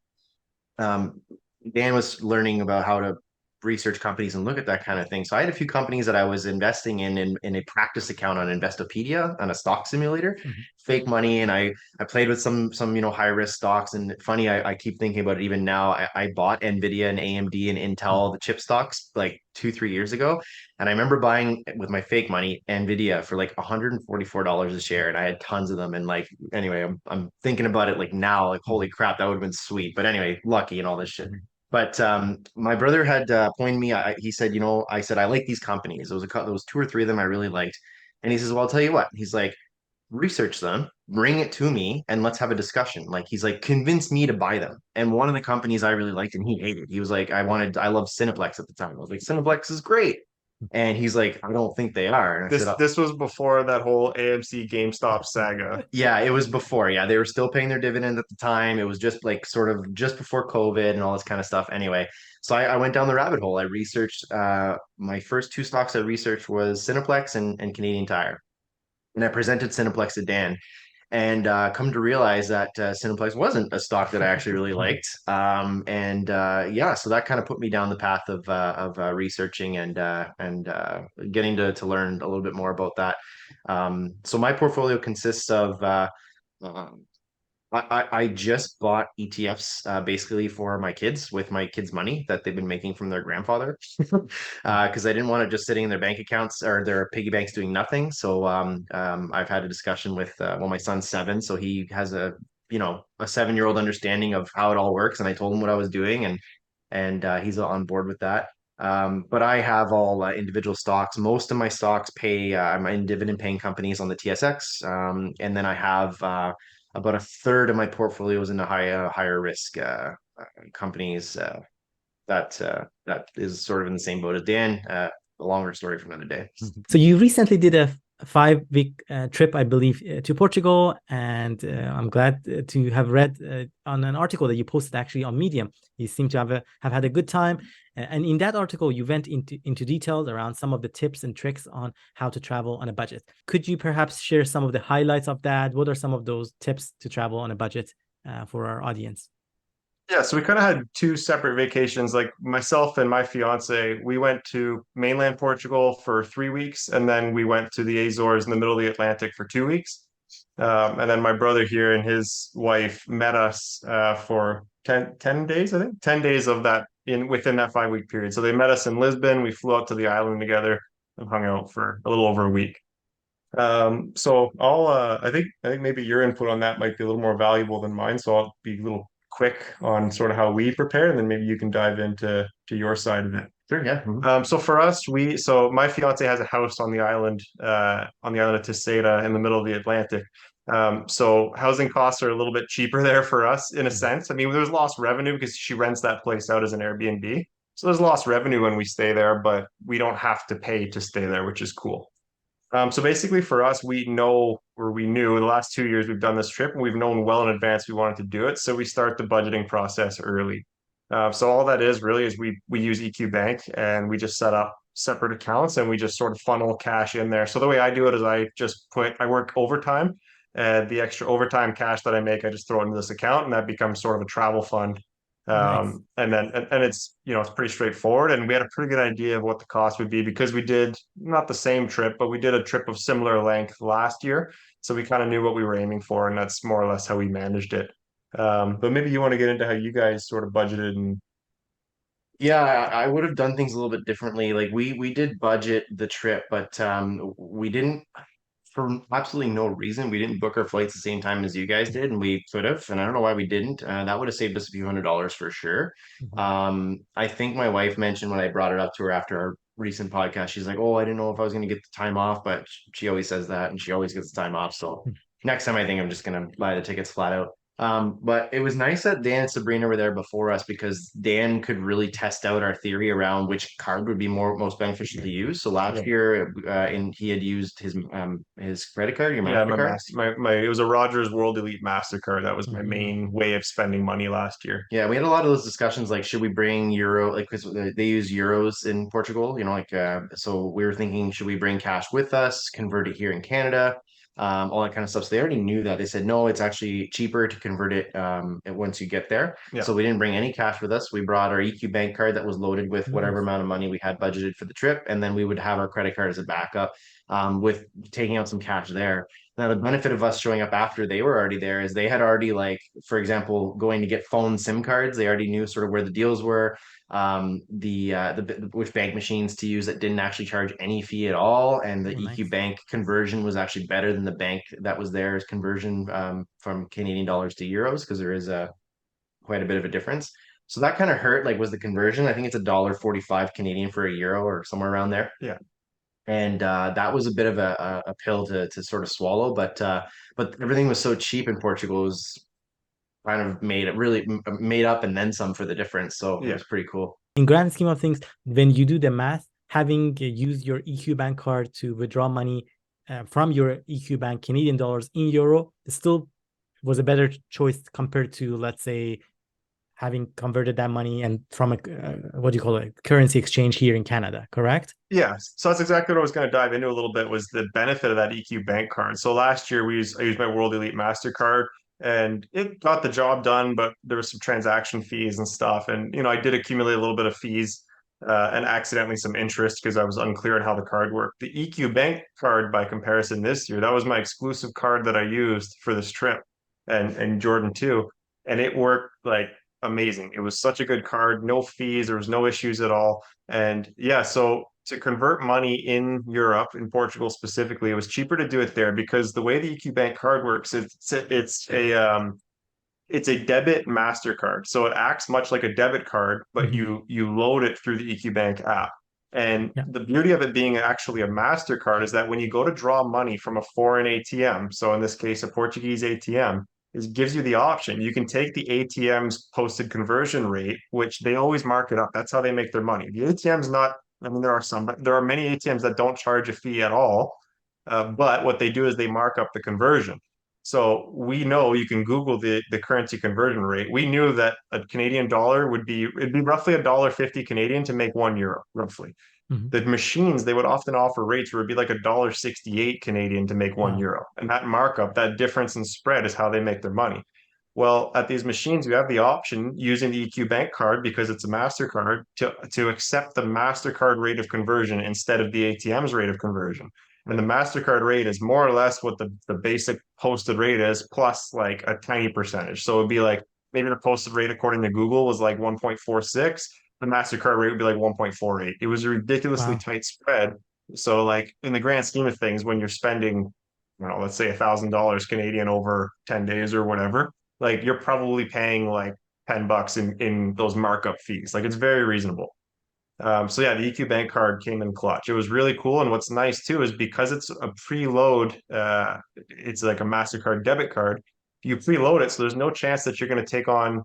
Dan was learning about how to research companies and look at that kind of thing. So I had a few companies that I was investing in a practice account on Investopedia, on a stock simulator, fake money. And I played with some high risk stocks. And funny, I keep thinking about it even now. I bought Nvidia and AMD and Intel, the chip stocks, like 2-3 years ago. And I remember buying with my fake money Nvidia for like $144 a share, and I had tons of them. And like, anyway, I'm thinking about it like now, like holy crap, that would have been sweet. But anyway, lucky and all this shit. But my brother had pointed me. He said, I said I like these companies. There was 2 or 3 of them I really liked, and he says, "Well, I'll tell you what." He's like, "Research them, bring it to me, and let's have a discussion." Like he's like, "Convince me to buy them." And one of the companies I really liked, and he hated. He was like, I loved Cineplex at the time. I was like, "Cineplex is great," and he's like, "I don't think they are." And I said, This was before that whole AMC GameStop saga. Yeah, it was before. Yeah, they were still paying their dividend at the time. It was just like sort of just before COVID and all this kind of stuff. Anyway, so I went down the rabbit hole. I researched, my first 2 stocks I researched was Cineplex and Canadian Tire. And I presented Cineplex to Dan, and come to realize that Cineplex wasn't a stock that I actually really liked. Yeah, so that kind of put me down the path of researching and getting to learn a little bit more about that. So my portfolio consists of um, I just bought ETFs basically for my kids, with my kids' money that they've been making from their grandfather, because I didn't want it just sitting in their bank accounts or their piggy banks doing nothing. So I've had a discussion with my son's 7, so he has a 7-year-old understanding of how it all works, and I told him what I was doing, and he's on board with that. But I have all individual stocks. Most of my stocks I'm in dividend paying companies on the TSX, and then I have about a third of my portfolio is in the higher risk companies, that is sort of in the same boat as Dan. A longer story for another day. So you recently did a 5-week trip, I believe, to Portugal, and I'm glad to have read on an article that you posted actually on Medium. You seem to have had a good time, and in that article you went into details around some of the tips and tricks on how to travel on a budget. Could you perhaps share some of the highlights of that? What are some of those tips to travel on a budget for our audience? Yeah, so we kind of had 2 separate vacations. Like myself and my fiance, we went to mainland Portugal for 3 weeks, and then we went to the Azores in the middle of the Atlantic for 2 weeks. And then my brother here and his wife met us for 10 days, I think, 10 days of that within that 5-week period. So they met us in Lisbon. We flew out to the island together and hung out for a little over a week. So I think maybe your input on that might be a little more valuable than mine. So I'll be a little quick on sort of how we prepare, and then maybe you can dive into your side of it. Sure, yeah. So for us, so my fiance has a house on the island of 𝗖𝐋𝐈𝖖𝐊 in the middle of the Atlantic. So housing costs are a little bit cheaper there for us in a sense. I mean, there's lost revenue because she rents that place out as an Airbnb. So there's lost revenue when we stay there, but we don't have to pay to stay there, which is cool. So basically for us, we knew the last 2 years we've done this trip and we've known well in advance we wanted to do it. So we start the budgeting process early. So all that is really is we use EQ Bank and we just set up separate accounts and we just sort of funnel cash in there. So the way I do it is I work overtime and the extra overtime cash that I make, I just throw it into this account and that becomes sort of a travel fund. Nice. And it's, it's pretty straightforward. And we had a pretty good idea of what the cost would be because we did not the same trip, but we did a trip of similar length last year. So we kind of knew what we were aiming for, and that's more or less how we managed it. But maybe you want to get into how you guys sort of budgeted and Yeah, I would have done things a little bit differently. Like we did budget the trip, but we didn't, for absolutely no reason, we didn't book our flights the same time as you guys did, and we could have, and I don't know why we didn't. That would have saved us a few $100s for sure. Mhm. I think my wife mentioned when I brought it up to her after our recent podcast, she's like, "Oh, I didn't know if I was going to get the time off," but she always says that, and she always gets the time off. So next time, I think I'm just going to buy the tickets flat out. But it was nice that Dan and Sabrina were there before us because Dan could really test out our theory around which card would be most beneficial to use. So last year, he had used his credit card, your yeah, MasterCard. it was a Rogers World Elite MasterCard. That was my Mhm. main way of spending money last year. Yeah, we had a lot of those discussions like, should we bring euro, like, because they use euros in Portugal, so we were thinking, should we bring cash with us, convert it here in Canada, all that kind of stuff. So they already knew that. They said, no, it's actually cheaper to convert it once you get there. Yeah. So we didn't bring any cash with us. We brought our EQ bank card that was loaded with whatever Nice. amount of money we had budgeted for the trip. And then we would have our credit card as a backup with taking out some cash there. Now, the benefit of us showing up after they were already there is they had already, like, for example, going to get phone SIM cards. They already knew sort of where the deals were, the which bank machines to use that didn't actually charge any fee at all, and the Oh, EQ nice. Bank conversion was actually better than the bank that was theirs conversion from Canadian dollars to euros because there is quite a bit of a difference. So that kind of hurt. Like, was the conversion? I think it's $1.45 Canadian for a euro or somewhere around there. Yeah. And that was a bit of a pill to sort of swallow, but everything was so cheap in Portugal, it was kind of made up and then some for the difference. So it Yeah. was pretty cool. In grand scheme of things, when you do the math, having used your EQ Bank card to withdraw money from your EQ Bank Canadian dollars in euro, it still was a better choice compared to, let's say, having converted that money and from a what do you call it, currency exchange here in Canada, correct? Yeah, so that's exactly what I was going to dive into a little bit was the benefit of that EQ Bank card. So last year I used my World Elite MasterCard and it got the job done, but there was some transaction fees and stuff. And, I did accumulate a little bit of fees and accidentally some interest because I was unclear on how the card worked. The EQ Bank card, by comparison this year, that was my exclusive card that I used for this trip and Jordan too. And it worked like amazing. It was such a good card, no fees, there was no issues at all. And yeah, so to convert money in Europe, in Portugal specifically, it was cheaper to do it there because the way the EQ Bank card works, it's a debit MasterCard. So it acts much like a debit card, but you load it through the EQ Bank app. And Yeah. the beauty of it being actually a MasterCard is that when you go to draw money from a foreign ATM, so in this case, a Portuguese ATM, it gives you the option. You can take the ATM's posted conversion rate, which they always mark it up. That's how they make their money. The ATM's not, I mean, there are some, but there are many ATMs that don't charge a fee at all. But what they do is they mark up the conversion. So we know you can Google the currency conversion rate. We knew that a Canadian dollar it'd be roughly $1.50 Canadian to make €1, roughly. Mhm. The machines, they would often offer rates where it'd be like $1.68 Canadian to make Wow. €1. And that markup, that difference in spread is how they make their money. Well, at these machines, you have the option using the EQ Bank card because it's a MasterCard to accept the MasterCard rate of conversion instead of the ATM's rate of conversion. And the MasterCard rate is more or less what the basic posted rate is, plus like a tiny percentage. So it'd be like maybe the posted rate according to Google was like 1.46. The MasterCard rate would be like 1.48. It was a ridiculously Wow. tight spread. So like in the grand scheme of things, when you're spending, let's say $1,000 Canadian over 10 days or whatever, like you're probably paying like $10 in those markup fees. Like it's very reasonable. So yeah, the EQ Bank card came in clutch. It was really cool. And what's nice too is because it's a preload, it's like a MasterCard debit card. You preload it, so there's no chance that you're going to take on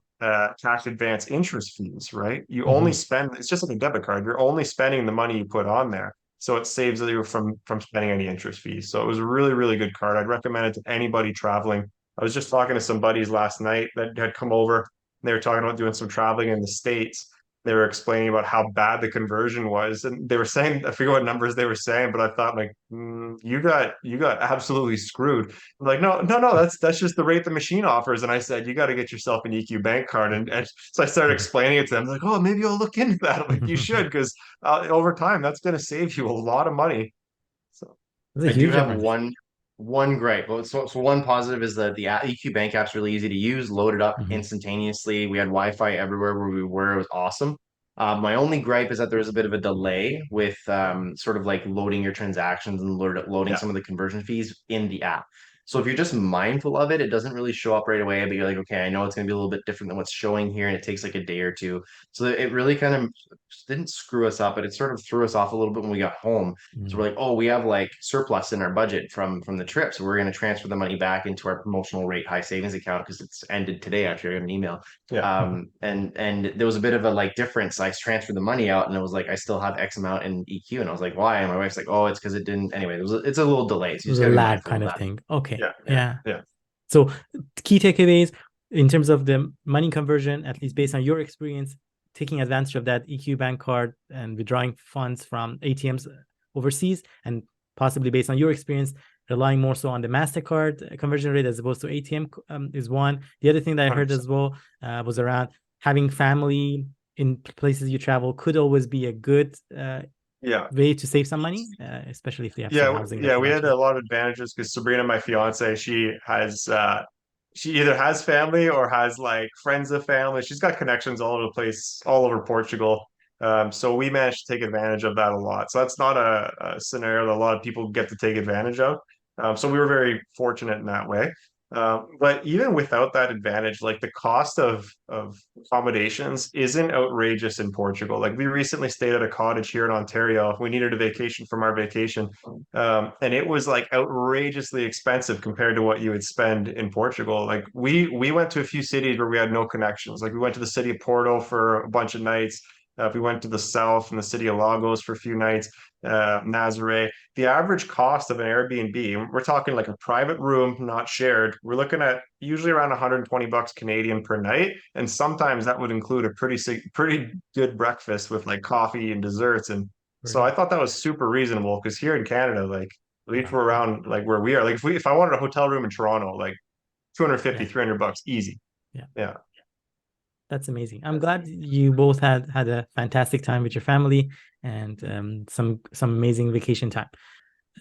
cash advance interest fees, right? You only Mhm. spend, it's just like a debit card. You're only spending the money you put on there. So it saves you from spending any interest fees. So it was a really, really good card. I'd recommend it to anybody traveling. I was just talking to some buddies last night that had come over. They were talking about doing some traveling in the States. They were explaining about how bad the conversion was, and they were saying, I forget what numbers they were saying, but I thought like, you got absolutely screwed. I'm like, no, that's just the rate the machine offers. And I said, you got to get yourself an EQ bank card, and so I started explaining it to them. Like, oh, maybe I'll look into that. Like, you should, because over time that's going to save you a lot of money. So That's a I do huge have difference. one gripe. Well, so one positive is that the EQ Bank app's really easy to use, load it up Mhm. instantaneously. We had Wi-Fi everywhere where we were. It was awesome. My only gripe is that there was a bit of a delay with sort of like loading your transactions and loading yeah, some of the conversion fees in the app. So if you're just mindful of it, it doesn't really show up right away, but you're like, okay, I know it's going to be a little bit different than what's showing here, and it takes like a day or two. So it really kind of didn't screw us up, but it sort of threw us off a little bit when we got home. So we're Mhm. like, oh, we have like surplus in our budget from the trip. So we're going to transfer the money back into our promotional rate high savings account because it's ended today. Actually, I got an email. yeah. And there was a bit of a like difference. I transferred the money out and it was like I still have X amount in EQ. And I was like, why? And my wife's like, oh, it's because it didn't anyway. It's a little delay. So It you was just a gotta be lag mindful kind of of that. thing. Okay. Yeah, yeah, Yeah. yeah. So key takeaways in terms of the money conversion, at least based on your experience, taking advantage of that EQ bank card and withdrawing funds from ATMs overseas, and possibly based on your experience, relying more so on the MasterCard conversion rate as opposed to ATM is one. The other thing that I heard 100%. as well was around having family in places you travel could always be a good Yeah. way to save some money, especially if they have some Yeah, housing that yeah, you we had mentioned. a lot of advantages because Sabrina, my fiance, she either has family or has like friends of family. She's got connections all over the place, all over Portugal. So we managed to take advantage of that a lot. So that's not a scenario that a lot of people get to take advantage of. So we were very fortunate in that way. But even without that advantage, like the cost of accommodations isn't outrageous in Portugal. Like we recently stayed at a cottage here in Ontario. We needed a vacation from our vacation, and it was like outrageously expensive compared to what you would spend in Portugal. Like we went to a few cities where we had no connections. Like we went to the city of Porto for a bunch of nights. We went to the south in the city of Lagos for a few nights, Nazaré. The average cost of an Airbnb, we're talking like a private room, not shared. We're looking at usually around 120 bucks Canadian per night, and sometimes that would include a pretty good breakfast with like coffee and desserts. And so I Brilliant. thought that was super reasonable because here in Canada, like at least Yeah. we're around like where we are. Like if I wanted a hotel room in Toronto, like 250, Yeah. 300 bucks easy. Yeah. Yeah. That's amazing. I'm glad you both had a fantastic time with your family and some amazing vacation time.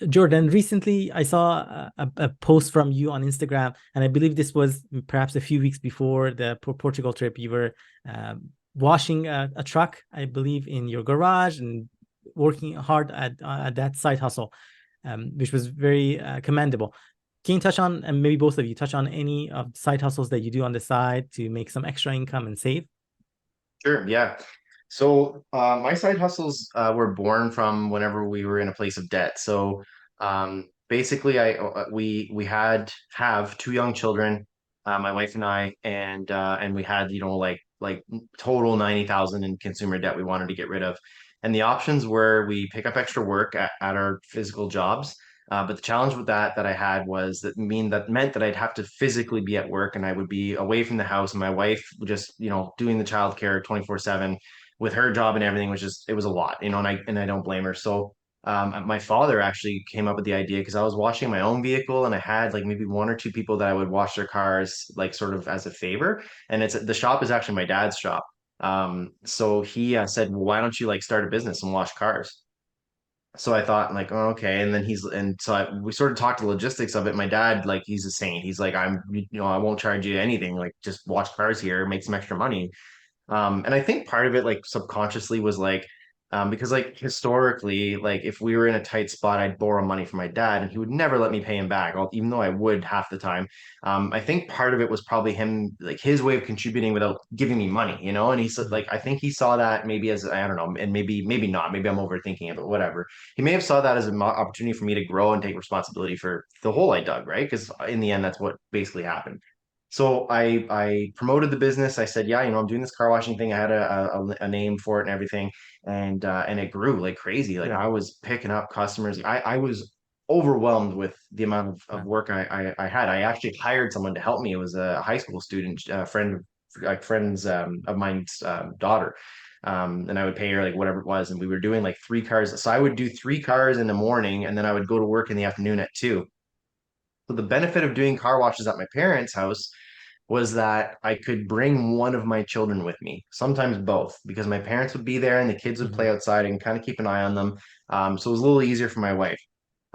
Jordan, recently I saw a post from you on Instagram, and I believe this was perhaps a few weeks before the Portugal trip. You were washing a truck, I believe, in your garage and working hard at that side hustle, which was very commendable. Can you touch on, and maybe both of you touch on any of the side hustles that you do on the side to make some extra income and save? Sure, yeah. So my side hustles were born from whenever we were in a place of debt. So basically, we have two young children, my wife and I, and we had like total 90,000 in consumer debt we wanted to get rid of. And the options were we pick up extra work at our physical jobs. But the challenge with that I had was that meant that I'd have to physically be at work and I would be away from the house, and my wife just doing the childcare 24/7 with her job and everything was just it was a lot, and I don't blame her. So my father actually came up with the idea because I was washing my own vehicle and I had like maybe one or two people that I would wash their cars like sort of as a favor, and the shop is actually my dad's shop. So he said, well, why don't you like start a business and wash cars? So I thought like, oh, okay. And then we sort of talked the logistics of it. My dad, like, he's a saint. He's like, I won't charge you anything. Like, just watch cars here, make some extra money. And I think part of it, like subconsciously, was like, Because like historically, like if we were in a tight spot, I'd borrow money from my dad and he would never let me pay him back, even though I would half the time. I think part of it was probably him, like his way of contributing without giving me money, and he said, like, I think he saw that maybe as, I don't know, and maybe not, maybe I'm overthinking it, but whatever. He may have saw that as an opportunity for me to grow and take responsibility for the hole I dug, right? Because in the end, that's what basically happened. So I promoted the business. I said, yeah, I'm doing this car washing thing. I had a name for it and everything, and it grew like crazy. Like Yeah. I was picking up customers. I was overwhelmed with the amount of work I had. I actually hired someone to help me. It was a high school student, friends of mine's daughter. And I would pay her like whatever it was, and we were doing like 3 cars. So I would do 3 cars in the morning, and then I would go to work in the afternoon at 2. So the benefit of doing car washes at my parents' house was that I could bring one of my children with me, sometimes both, because my parents would be there and the kids would play outside and kind of keep an eye on them. So it was a little easier for my wife.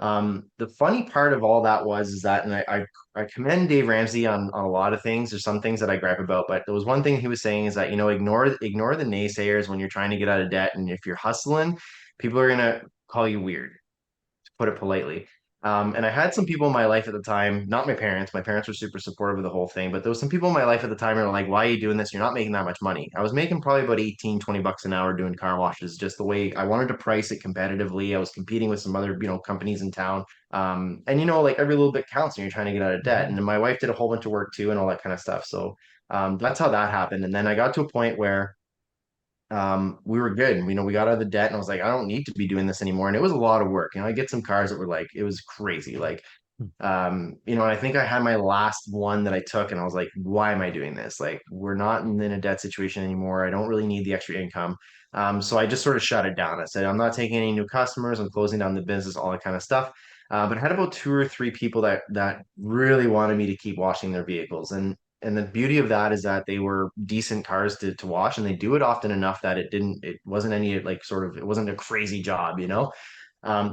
The funny part of all that is that, and I commend Dave Ramsey on a lot of things. There's some things that I gripe about, but there was one thing he was saying is that, ignore the naysayers when you're trying to get out of debt. And if you're hustling, people are gonna call you weird, to put it politely. And I had some people in my life at the time, not my parents. My parents were super supportive of the whole thing, but there was some people in my life at the time who were like, why are you doing this? You're not making that much money. I was making probably about 18, $20 an hour doing car washes, just the way I wanted to price it competitively. I was competing with some other, companies in town. And like every little bit counts when you're trying to get out of debt. And then my wife did a whole bunch of work too and all that kind of stuff. So that's how that happened. And then I got to a point where we were good. We got out of the debt and I was like, I don't need to be doing this anymore. And it was a lot of work. I get some cars that were like, it was crazy. Like, and I think I had my last one that I took and I was like, why am I doing this? Like, we're not in a debt situation anymore. I don't really need the extra income. So I just sort of shut it down. I said, I'm not taking any new customers. I'm closing down the business, all that kind of stuff. But I had about 2 or 3 people that really wanted me to keep washing their vehicles. And the beauty of that is that they were decent cars to wash and they do it often enough that it wasn't any like it wasn't a crazy job.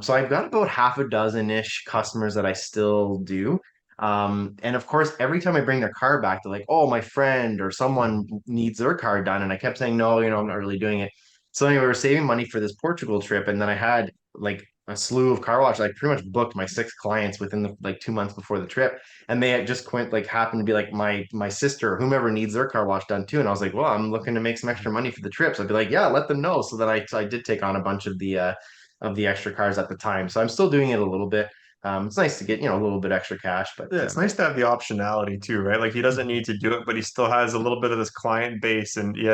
So I've got about half a dozen-ish customers that I still do. And of course, every time I bring their car back, they're like, oh, my friend or someone needs their car done. And I kept saying, no, I'm not really doing it. So anyway, we're saving money for this Portugal trip. And then I had like a slew of car wash. I pretty much booked my 6 clients within the like 2 months before the trip. And they had just happened to be like my sister or whomever needs their car wash done too. And I was like, well, I'm looking to make some extra money for the trip. So I'd be like, yeah, let them know. So then I did take on a bunch of the extra cars at the time. So I'm still doing it a little bit. It's nice to get, a little bit extra cash, but Yeah, it's nice to have the optionality too, right? Like he doesn't need to do it, but he still has a little bit of this client base and he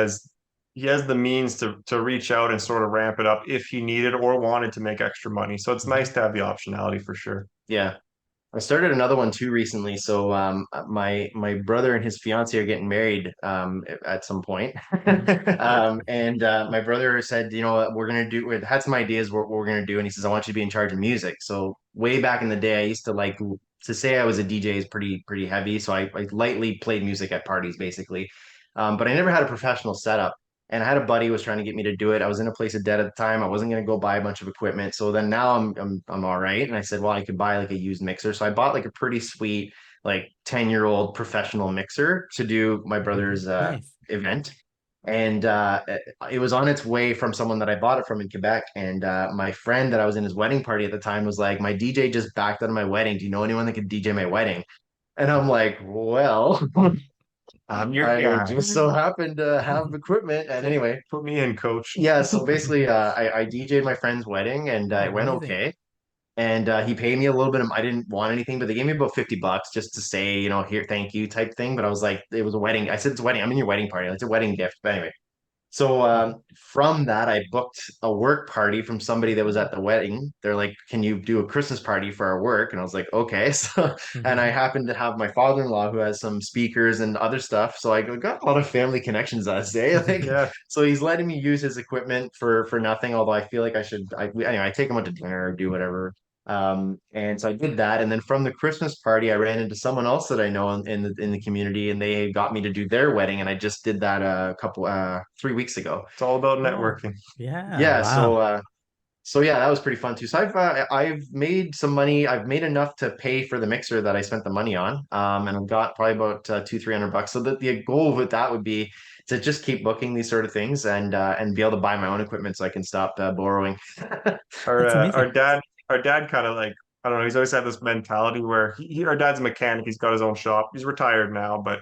has the means to reach out and sort of ramp it up if he needed or wanted to make extra money. So it's nice to have the optionality for sure. yeah. I started another one too recently. So my brother and his fiance are getting married at some point. And my brother said, we're gonna do. We had some ideas what we're gonna do, and he says, I want you to be in charge of music. So way back in the day, I used to like to say I was a DJ is pretty heavy. So I lightly played music at parties basically, but I never had a professional setup. And I had a buddy who was trying to get me to do it. I was in a place of debt at the time. I wasn't going to go buy a bunch of equipment. So then now I'm all right. And I said, well, I could buy like a used mixer. So I bought like a pretty sweet like 10-year-old professional mixer to do my brother's Nice. event. And it was on its way from someone that I bought it from in Quebec. And my friend that I was in his wedding party at the time was like, my DJ just backed out of my wedding. Do you know anyone that could DJ my wedding? And I'm like, well, I just so happened to have equipment. And anyway, Put me in, coach. yeah, so basically, I DJ'd my friend's wedding and it went Amazing. okay. And he paid me a little bit of, I didn't want anything, but they gave me about $50 just to say, here, thank you type thing. But I was like, it was a wedding. I said, it's a wedding. I'm in your wedding party. It's a wedding gift. But anyway, so from that, I booked a work party from somebody that was at the wedding. They're like, can you do a Christmas party for our work? And I was like, okay. So, and I happened to have my father-in-law who has some speakers and other stuff. So I got a lot of family connections that day. Like, Yeah. so he's letting me use his equipment for nothing. Although I feel like anyway, I take him out to dinner or do whatever. And so I did that, and then from the Christmas party, I ran into someone else that I know in the community, and they got me to do their wedding, and I just did that a couple 3 weeks ago. It's all about Oh, networking. yeah. Yeah, Wow. so yeah, that was pretty fun too. So I've made some money. I've made enough to pay for the mixer that I spent the money on. And I've got probably about $200-300. So that the goal with that would be to just keep booking these sort of things and be able to buy my own equipment so I can stop borrowing. That's Our amazing. dad kind of like, I don't know, he's always had this mentality where our dad's a mechanic. He's got his own shop. He's retired now, but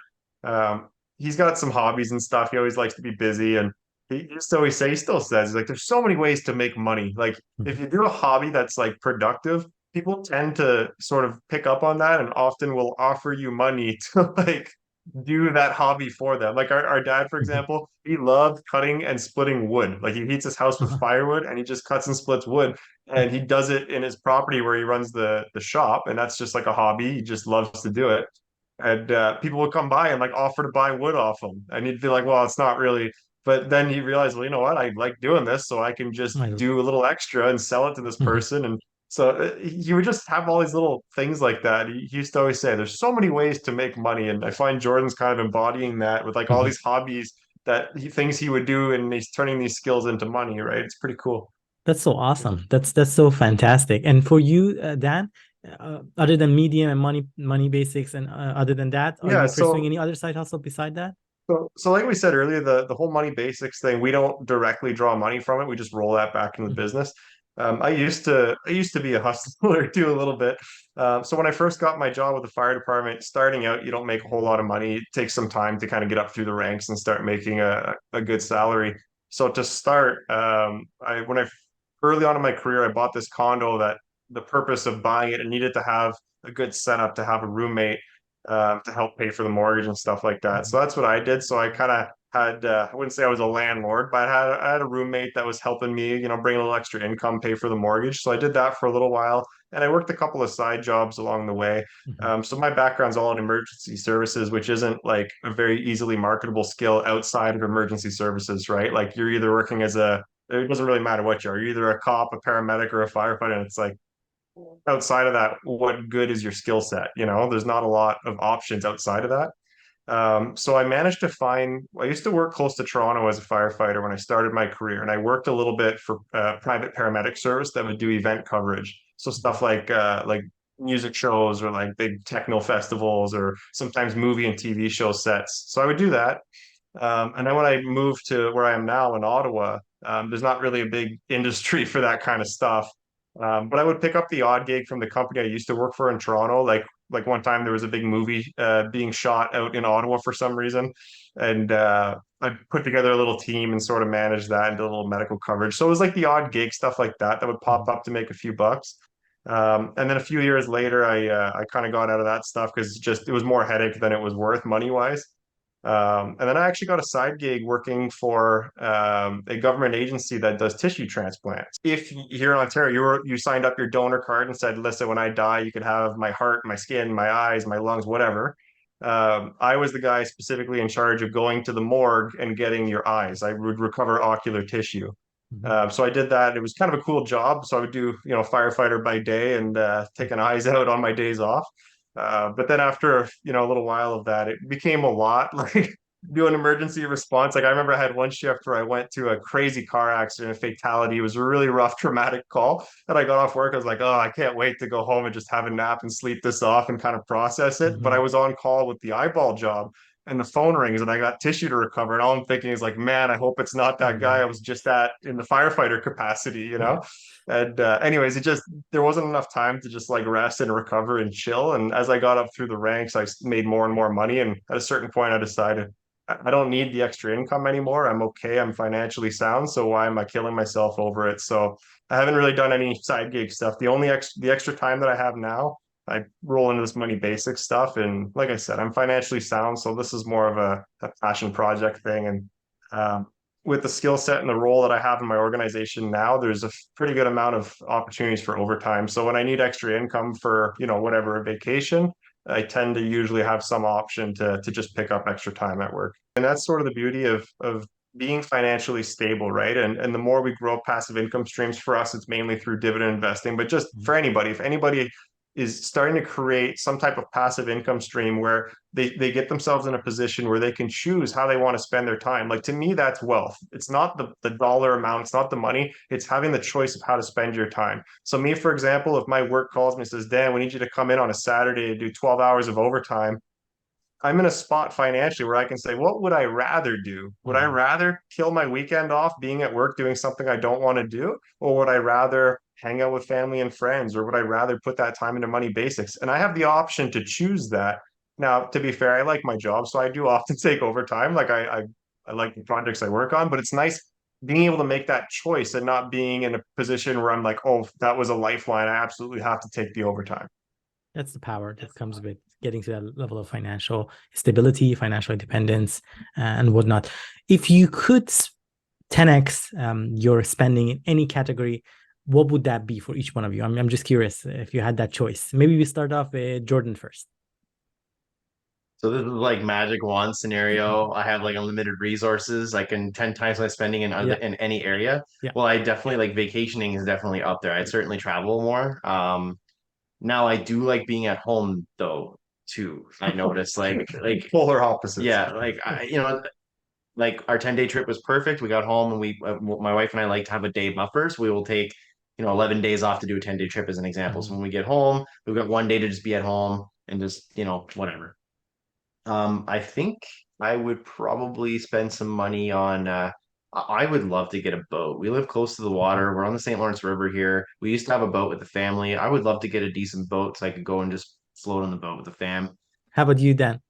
he's got some hobbies and stuff. He always likes to be busy, and he used to always say, he still says, he's like, there's so many ways to make money. Like if Mhm. you do a hobby that's like productive, people tend to sort of pick up on that and often will offer you money to like do that hobby for them. Like our dad, for Mhm. example, he loved cutting and splitting wood. Like he heats his house with firewood and he just cuts and splits wood. And he does it in his property where he runs the shop. And that's just like a hobby. He just loves to do it. And people would come by and like offer to buy wood off him. And he'd be like, well, it's not really. But then he realized, well, you know what? I like doing this, so I can just Right. do a little extra and sell it to this Mhm. person. And so he would just have all these little things like that. He used to always say, there's so many ways to make money. And I find Jordan's kind of embodying that with like all Mhm. these hobbies that things he would do, and he's turning these skills into money, right? It's pretty cool. That's so awesome. That's so fantastic. And for you, Dan, other than Medium and Money Basics, and other than that, are Yeah. you pursuing So any other side hustle beside that? So like we said earlier, the whole money basics thing, we don't directly draw money from it. We just roll that back into the Mhm. business. I used to be a hustler too a little bit. So when I first got my job with the fire department, starting out, you don't make a whole lot of money. It takes some time to kind of get up through the ranks and start making a good salary. So to start, I when I early on in my career, I bought this condo that the purpose of buying it, it needed to have a good setup to have a roommate to help pay for the mortgage and stuff like that. So Mhm. that's what I did. So I kind of had, I wouldn't say I was a landlord, but I had a roommate that was helping me, bring a little extra income, pay for the mortgage. So I did that for a little while. And I worked a couple of side jobs along the way. Mhm. So my background's all in emergency services, which isn't like a very easily marketable skill outside of emergency services, right? Like you're either working as it doesn't really matter what you are. You're either a cop, a paramedic, or a firefighter. And it's like, outside of that, what good is your skill set? There's not a lot of options outside of that. So I managed to find, I used to work close to Toronto as a firefighter when I started my career, and I worked a little bit for private paramedic service that would do event coverage. So stuff like music shows or like big techno festivals or sometimes movie and TV show sets. So I would do that. And then when I moved to where I am now in Ottawa, there's not really a big industry for that kind of stuff. But I would pick up the odd gig from the company I used to work for in Toronto. Like one time there was a big movie being shot out in Ottawa for some reason, and I put together a little team and sort of managed that and did a little medical coverage. So it was like the odd gig stuff like that that would pop Mhm. up to make a few bucks. And then a few years later, I kind of got out of that stuff because it was more headache than it was worth money wise. And then I actually got a side gig working for a government agency that does tissue transplants. If here in Ontario, you signed up your donor card and said, listen, when I die, you could have my heart, my skin, my eyes, my lungs, whatever. I was the guy specifically in charge of going to the morgue and getting your eyes. I would recover ocular tissue. Mhm. So I did that. It was kind of a cool job. So I would do, firefighter by day and taking eyes out on my days off. But then after, a little while of that, it became a lot like doing emergency response. Like I remember I had one shift where I went to a crazy car accident, a fatality. It was a really rough, traumatic call. And I got off work. I was like, oh, I can't wait to go home and just have a nap and sleep this off and kind of process it. But I Mhm. was on call with the eyeball job and the phone rings and I got tissue to recover. And all I'm thinking is like, man, I hope it's not Oh that guy no. I was just at in the firefighter capacity, you Yeah. know? And anyways, there wasn't enough time to just like rest and recover and chill. And as I got up through the ranks, I made more and more money. And at a certain point, I decided I don't need the extra income anymore. I'm okay. I'm financially sound. So why am I killing myself over it? So I haven't really done any side gig stuff. The extra time that I have now, I roll into this money basics stuff. And like I said, I'm financially sound. So this is more of a passion project thing. And um, with the skill set and the role that I have in my organization now, there's a pretty good amount of opportunities for overtime. So when I need extra income for, whatever, a vacation, I tend to usually have some option to just pick up extra time at work. And that's sort of the beauty of being financially stable, right? And the more we grow passive income streams for us, it's mainly through dividend investing. But just Mhm. for anybody, if anybody is starting to create some type of passive income stream where they get themselves in a position where they can choose how they want to spend their time. Like to me, that's wealth. It's not the dollar amount, it's not the money, it's having the choice of how to spend your time. So me, for example, if my work calls me and says, Dan, we need you to come in on a Saturday to do 12 hours of overtime, I'm in a spot financially where I can say, what would I rather do? Would I rather kill my weekend off being at work doing something I don't want to do? Or would I rather hang out with family and friends? Or would I rather put that time into Money Basics? And I have the option to choose that. Now, to be fair, I like my job, so I do often take overtime. Like I like the projects I work on, but it's nice being able to make that choice and not being in a position where I'm like, oh, that was a lifeline. I absolutely have to take the overtime. That's the power that comes with getting to that level of financial stability, financial independence, and whatnot. If you could 10x your spending in any category, what would that be for each one of you? I'm just curious if you had that choice. Maybe we start off with Jordan first. So this is like magic wand scenario. I have like unlimited resources. I can 10 times my spending in in any area. Yeah. Well, I definitely like vacationing is definitely up there. I'd certainly travel more. Now I do like being at home though too. I noticed like polar opposites. yeah, like like our 10-day trip was perfect. We got home and my wife and I like to have a day buffers. We will take 11 days off to do a 10-day trip as an example. So when we get home, we've got one day to just be at home and just whatever. I think I would probably spend some money on I would love to get a boat. We live close to the water. We're on the St. Lawrence River here. We used to have a boat with the family. I would love to get a decent boat so I could go and just float on the boat with the fam. How about you, Dan?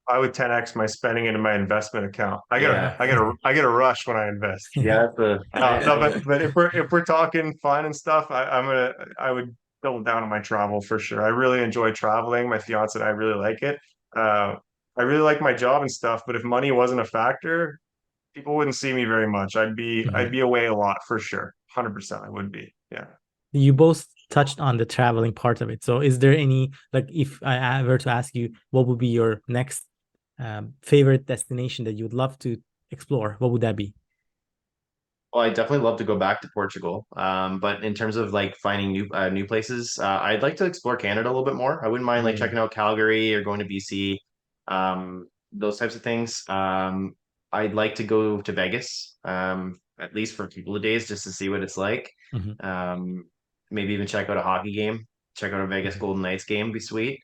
I would 10x my spending into my investment account. I get a rush when I invest. Yeah, But if we're talking fun and stuff, I would double down on my travel for sure. I really enjoy traveling. My fiance and I really like it. I really like my job and stuff, but if money wasn't a factor, people wouldn't see me very much. I'd be away a lot for sure. 100% I would be. Yeah. You both touched on the traveling part of it. So is there any, like, if I were to ask you, what would be your next favorite destination that you would love to explore? What would that be? Well, I definitely love to go back to Portugal. But in terms of like finding new places, I'd like to explore Canada a little bit more. I wouldn't mind like checking out Calgary or going to BC, those types of things. I'd like to go to Vegas, at least for a couple of days just to see what it's like. Maybe even check out a hockey game, check out a Vegas Golden Knights game, be sweet.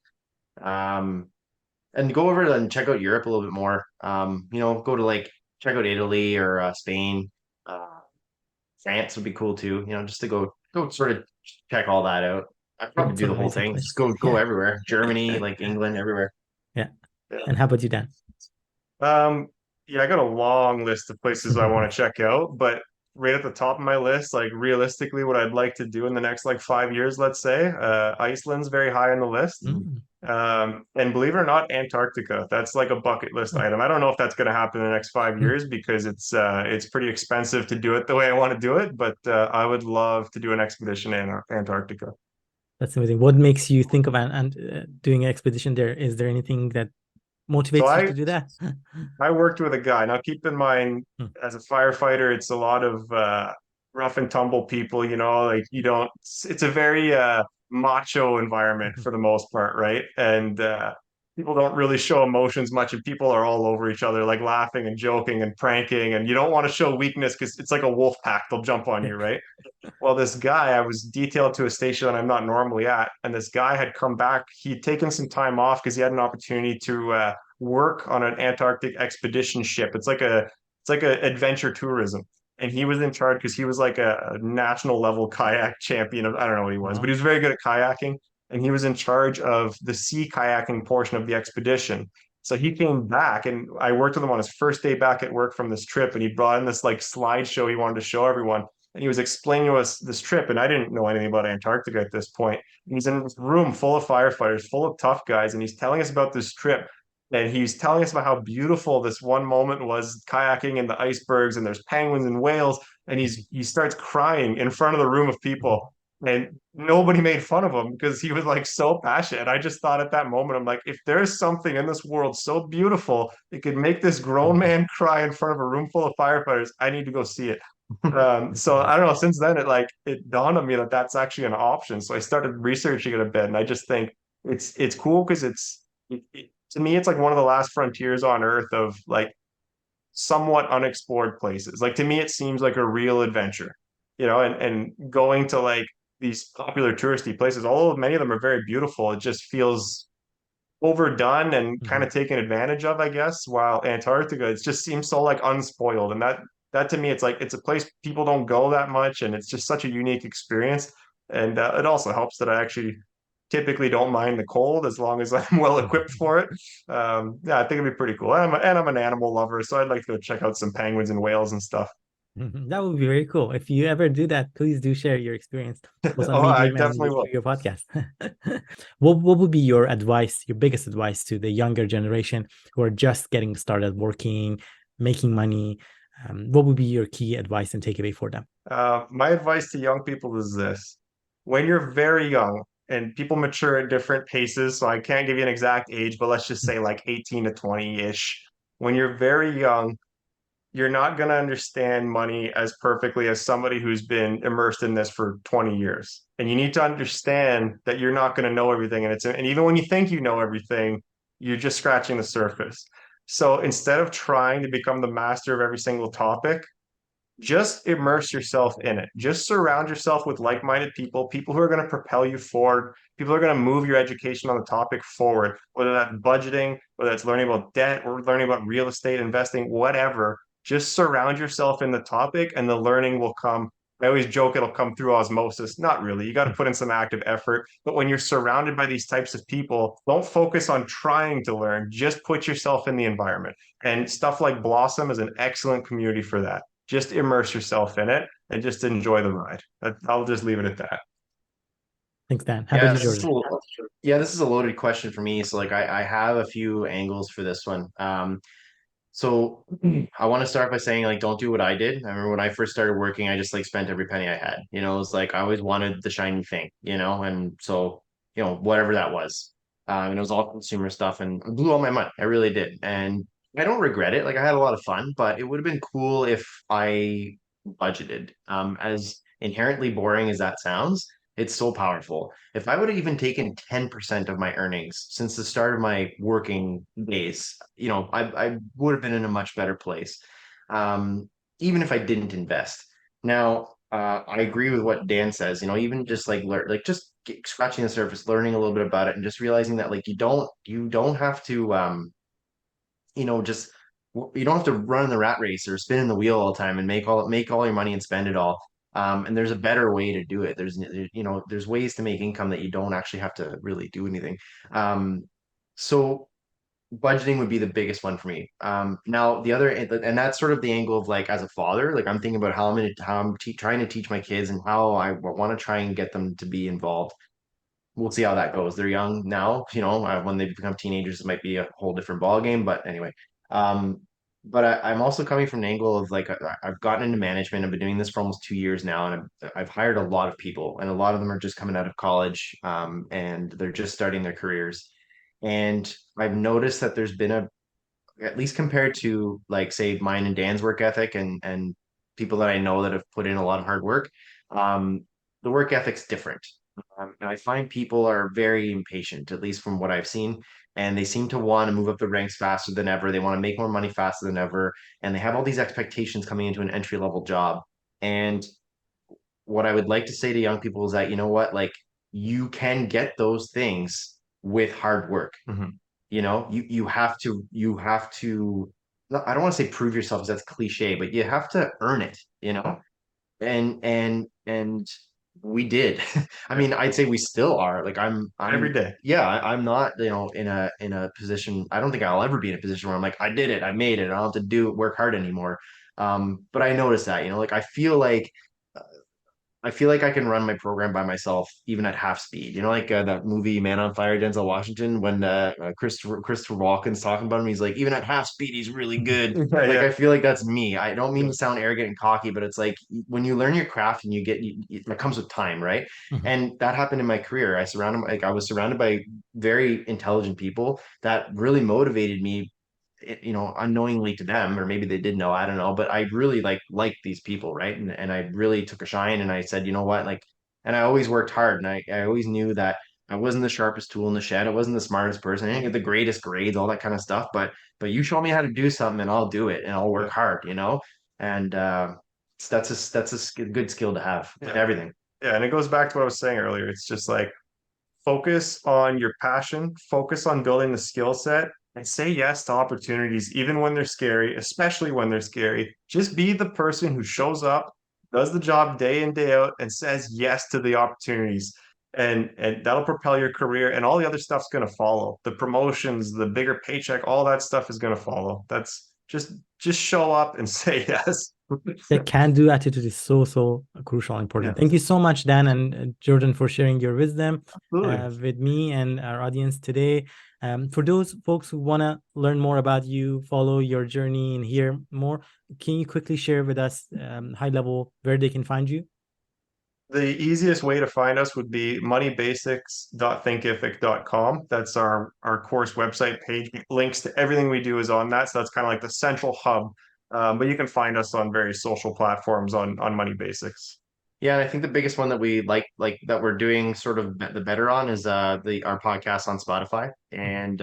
And go over and check out Europe a little bit more. Go to like check out Italy or Spain. France would be cool too, just to go sort of check all that out. I'd probably That's do an the whole amazing thing. place. Just go everywhere. Germany, like England, everywhere. Yeah. Yeah. And how about you, Dan? Yeah, I got a long list of places I want to check out, but right at the top of my list, like realistically, what I'd like to do in the next like 5 years, let's say, Iceland's very high on the list. And believe it or not, Antarctica, that's like a bucket list item. I don't know if that's going to happen in the next 5 years because it's pretty expensive to do it the way I want to do it, but I would love to do an expedition in Antarctica. That's amazing. What makes you think of doing an expedition there? Is there anything that So motivates you to do that? I worked with a guy. Now, keep in mind, as a firefighter, it's a lot of rough and tumble people, like it's a very macho environment for the most part, right? And people don't really show emotions much, and people are all over each other, like laughing and joking and pranking. And you don't want to show weakness because it's like a wolf pack. They'll jump on you, right? Well, this guy, I was detailed to a station that I'm not normally at, and this guy had come back. He'd taken some time off because he had an opportunity to work on an Antarctic expedition ship. It's like a adventure tourism, and he was in charge because he was like a national level kayak champion. I don't know what he was, but he was very good at kayaking, and he was in charge of the sea kayaking portion of the expedition. So he came back, and I worked with him on his first day back at work from this trip, and he brought in this like slideshow he wanted to show everyone. And he was explaining to us this trip, and I didn't know anything about Antarctica at this point. He's in this room full of firefighters, full of tough guys, and he's telling us about this trip. And he's telling us about how beautiful this one moment was kayaking in the icebergs, and there's penguins and whales. And he starts crying in front of the room of people. And nobody made fun of him because he was like so passionate. I just thought at that moment, I'm like, if there's something in this world so beautiful, it could make this grown man cry in front of a room full of firefighters, I need to go see it. So I don't know, since then it dawned on me that that's actually an option. So I started researching it a bit, and I just think it's cool because to me it's like one of the last frontiers on earth of like somewhat unexplored places. Like to me it seems like a real adventure, and going to like these popular touristy places, although many of them are very beautiful, it just feels overdone and kind Mhm. of taken advantage of, I guess. While Antarctica, it just seems so like unspoiled, and that to me, it's like it's a place people don't go that much, and it's just such a unique experience. And it also helps that I actually typically don't mind the cold as long as I'm well equipped for it. Yeah, I think it'd be pretty cool. And I'm an animal lover, so I'd like to go check out some penguins and whales and stuff. That would be very cool. If you ever do that, please do share your experience both on Oh, I Medium and definitely will. through your podcast. What would be your advice, your biggest advice to the younger generation who are just getting started working, making money? What would be your key advice and takeaway for them? My advice to young people is this: when you're very young, and people mature at different paces, so I can't give you an exact age, but let's just say like 18 to 20-ish. When you're very young, you're not going to understand money as perfectly as somebody who's been immersed in this for 20 years. And you need to understand that you're not going to know everything. And even when you think you know everything, you're just scratching the surface. So instead of trying to become the master of every single topic, just immerse yourself in it. Just surround yourself with like-minded people, people who are going to propel you forward, people who are going to move your education on the topic forward, whether that's budgeting, whether that's learning about debt or learning about real estate investing, whatever. Just surround yourself in the topic and the learning will come. I always joke it'll come through osmosis. Not really. You got to put in some active effort. But when you're surrounded by these types of people, don't focus on trying to learn. Just put yourself in the environment. And stuff like Blossom is an excellent community for that. Just immerse yourself in it and just enjoy the ride. I'll just leave it at that. Thanks, Dan. How about Yeah, you, this is Jordan? this is a loaded question for me. So like I have a few angles for this one. So I want to start by saying like don't do what I did. I remember when I first started working, I just like spent every penny I had. You know, it was like I always wanted the shiny thing, you know, and so whatever that was. And it was all consumer stuff and I blew all my money. I really did. And I don't regret it. Like I had a lot of fun, but it would have been cool if I budgeted. As inherently boring as that sounds, it's so powerful. If I would have even taken 10% of my earnings since the start of my working days, I would have been in a much better place. Even if I didn't invest. Now, I agree with what Dan says, even just like learn, like just scratching the surface, learning a little bit about it and just realizing that like you don't have to just you don't have to run in the rat race or spin in the wheel all the time and make all your money and spend it all. And there's a better way to do it. There's ways to make income that you don't actually have to really do anything. So budgeting would be the biggest one for me. Now the other, and that's sort of the angle of like as a father, like I'm thinking about how I'm trying to teach my kids and how I want to try and get them to be involved. We'll see how that goes. They're young now, when they become teenagers, it might be a whole different ball game. But anyway, um, but I'm also coming from an angle of like I've gotten into management. I've been doing this for almost 2 years now, and I've hired a lot of people, and a lot of them are just coming out of college, and they're just starting their careers. And I've noticed that there's been at least compared to like say mine and Dan's work ethic and people that I know that have put in a lot of hard work, um, the work ethic's different. And I find people are very impatient, at least from what I've seen, and they seem to want to move up the ranks faster than ever. They want to make more money faster than ever, and they have all these expectations coming into an entry level job. And what I would like to say to young people is that, you know what, like you can get those things with hard work. Mhm. You have to I don't want to say prove yourself because that's cliche, but you have to earn it. And we did. I mean, I'd say we still are. Like Every day. yeah, I'm not, in a position. I don't think I'll ever be in a position where I'm like, I did it, I made it, I don't have to work hard anymore. But I noticed that, like I feel like I can run my program by myself, even at half speed. Like that movie Man on Fire, Denzel Washington, when Christopher Walken's talking about him, he's like, even at half speed, he's really good. Yeah, Like yeah. I feel like that's me. I don't mean to sound arrogant and cocky, but it's like when you learn your craft and it comes with time, right? Mhm. And that happened in my career. I was surrounded by very intelligent people that really motivated me, unknowingly to them, or maybe they did know, I don't know, but I really like these people, right? And I really took a shine and I said, you know what, like, and I always worked hard and I always knew that I wasn't the sharpest tool in the shed. I wasn't the smartest person. I didn't get the greatest grades, all that kind of stuff. But you show me how to do something and I'll do it and I'll work hard. And that's a good skill to have in Yeah. everything. Yeah. And it goes back to what I was saying earlier. It's just like focus on your passion, focus on building the skill set, and say yes to opportunities, even when they're scary, especially when they're scary. Just be the person who shows up, does the job day in, day out, and says yes to the opportunities. And that'll propel your career, and all the other stuff's going to follow. The promotions, the bigger paycheck, all that stuff is going to follow. That's just show up and say yes. The can-do attitude is so crucial and important. Yes. Thank you so much, Dan and Jordan, for sharing your wisdom with me and our audience today. For those folks who want to learn more about you, follow your journey, and hear more, can you quickly share with us high level where they can find you? The easiest way to find us would be moneybasics.𝗖𝐋𝐈𝖖𝐊.𝐁𝗘𝐋𝐎�. That's our course website page. Links to everything we do is on that. So that's kind of like the central hub. But you can find us on various social platforms on MoneyBasics. Yeah, and I think the biggest one that we like that we're doing sort of the better on is our podcast on Spotify and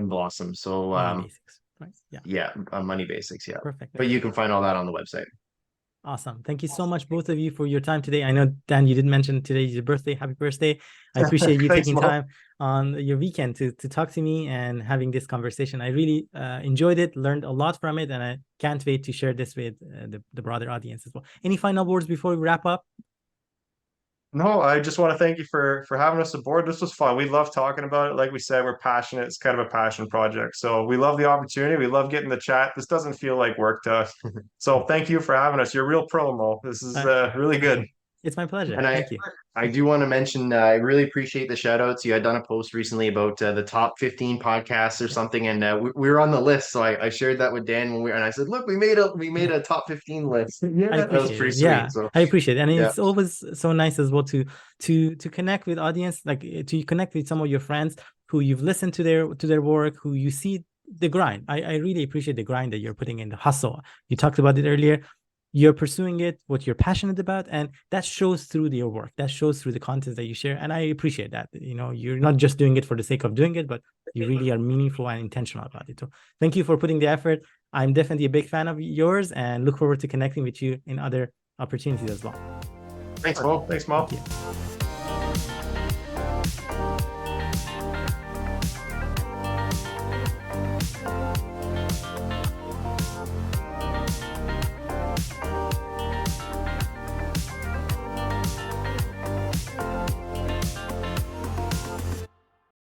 Blossom. So MoneyBasics, right? Yeah, MoneyBasics, yeah. Perfect. But you can find all that on the website. Awesome. Thank you so much, both of you, for your time today. I know, Dan, you did mention today is your birthday. Happy birthday. I appreciate you Thanks, taking Mo. time on your weekend to talk to me and having this conversation. I really enjoyed it, learned a lot from it, and I can't wait to share this with the broader audience as well. Any final words before we wrap up? No, I just want to thank you for having us aboard. This was fun. We love talking about it. Like we said, we're passionate. It's kind of a passion project. So we love the opportunity. We love getting the chat. This doesn't feel like work to us. So thank you for having us. You're a real pro, Mo. This is really good. It's my pleasure. And Thank you. I do want to mention, I really appreciate the shout outs. You had done a post recently about the top 15 podcasts or something, and we were on the list. So I shared that with Dan and I said, look, we made a top 15 list. Yeah, that was pretty sweet. Yeah, so I appreciate it. And yeah. It's always so nice as well to connect with audience, like to connect with some of your friends who you've listened to their work, who you see the grind. I really appreciate the grind that you're putting in, the hustle. You talked about it earlier. You're pursuing it, what you're passionate about, and that shows through your work. That shows through the content that you share, and I appreciate that. You know, you're not just doing it for the sake of doing it, but you really are meaningful and intentional about it. So thank you for putting the effort. I'm definitely a big fan of yours, and look forward to connecting with you in other opportunities as well. Thanks, Mo. Thanks, Mo. Thank you.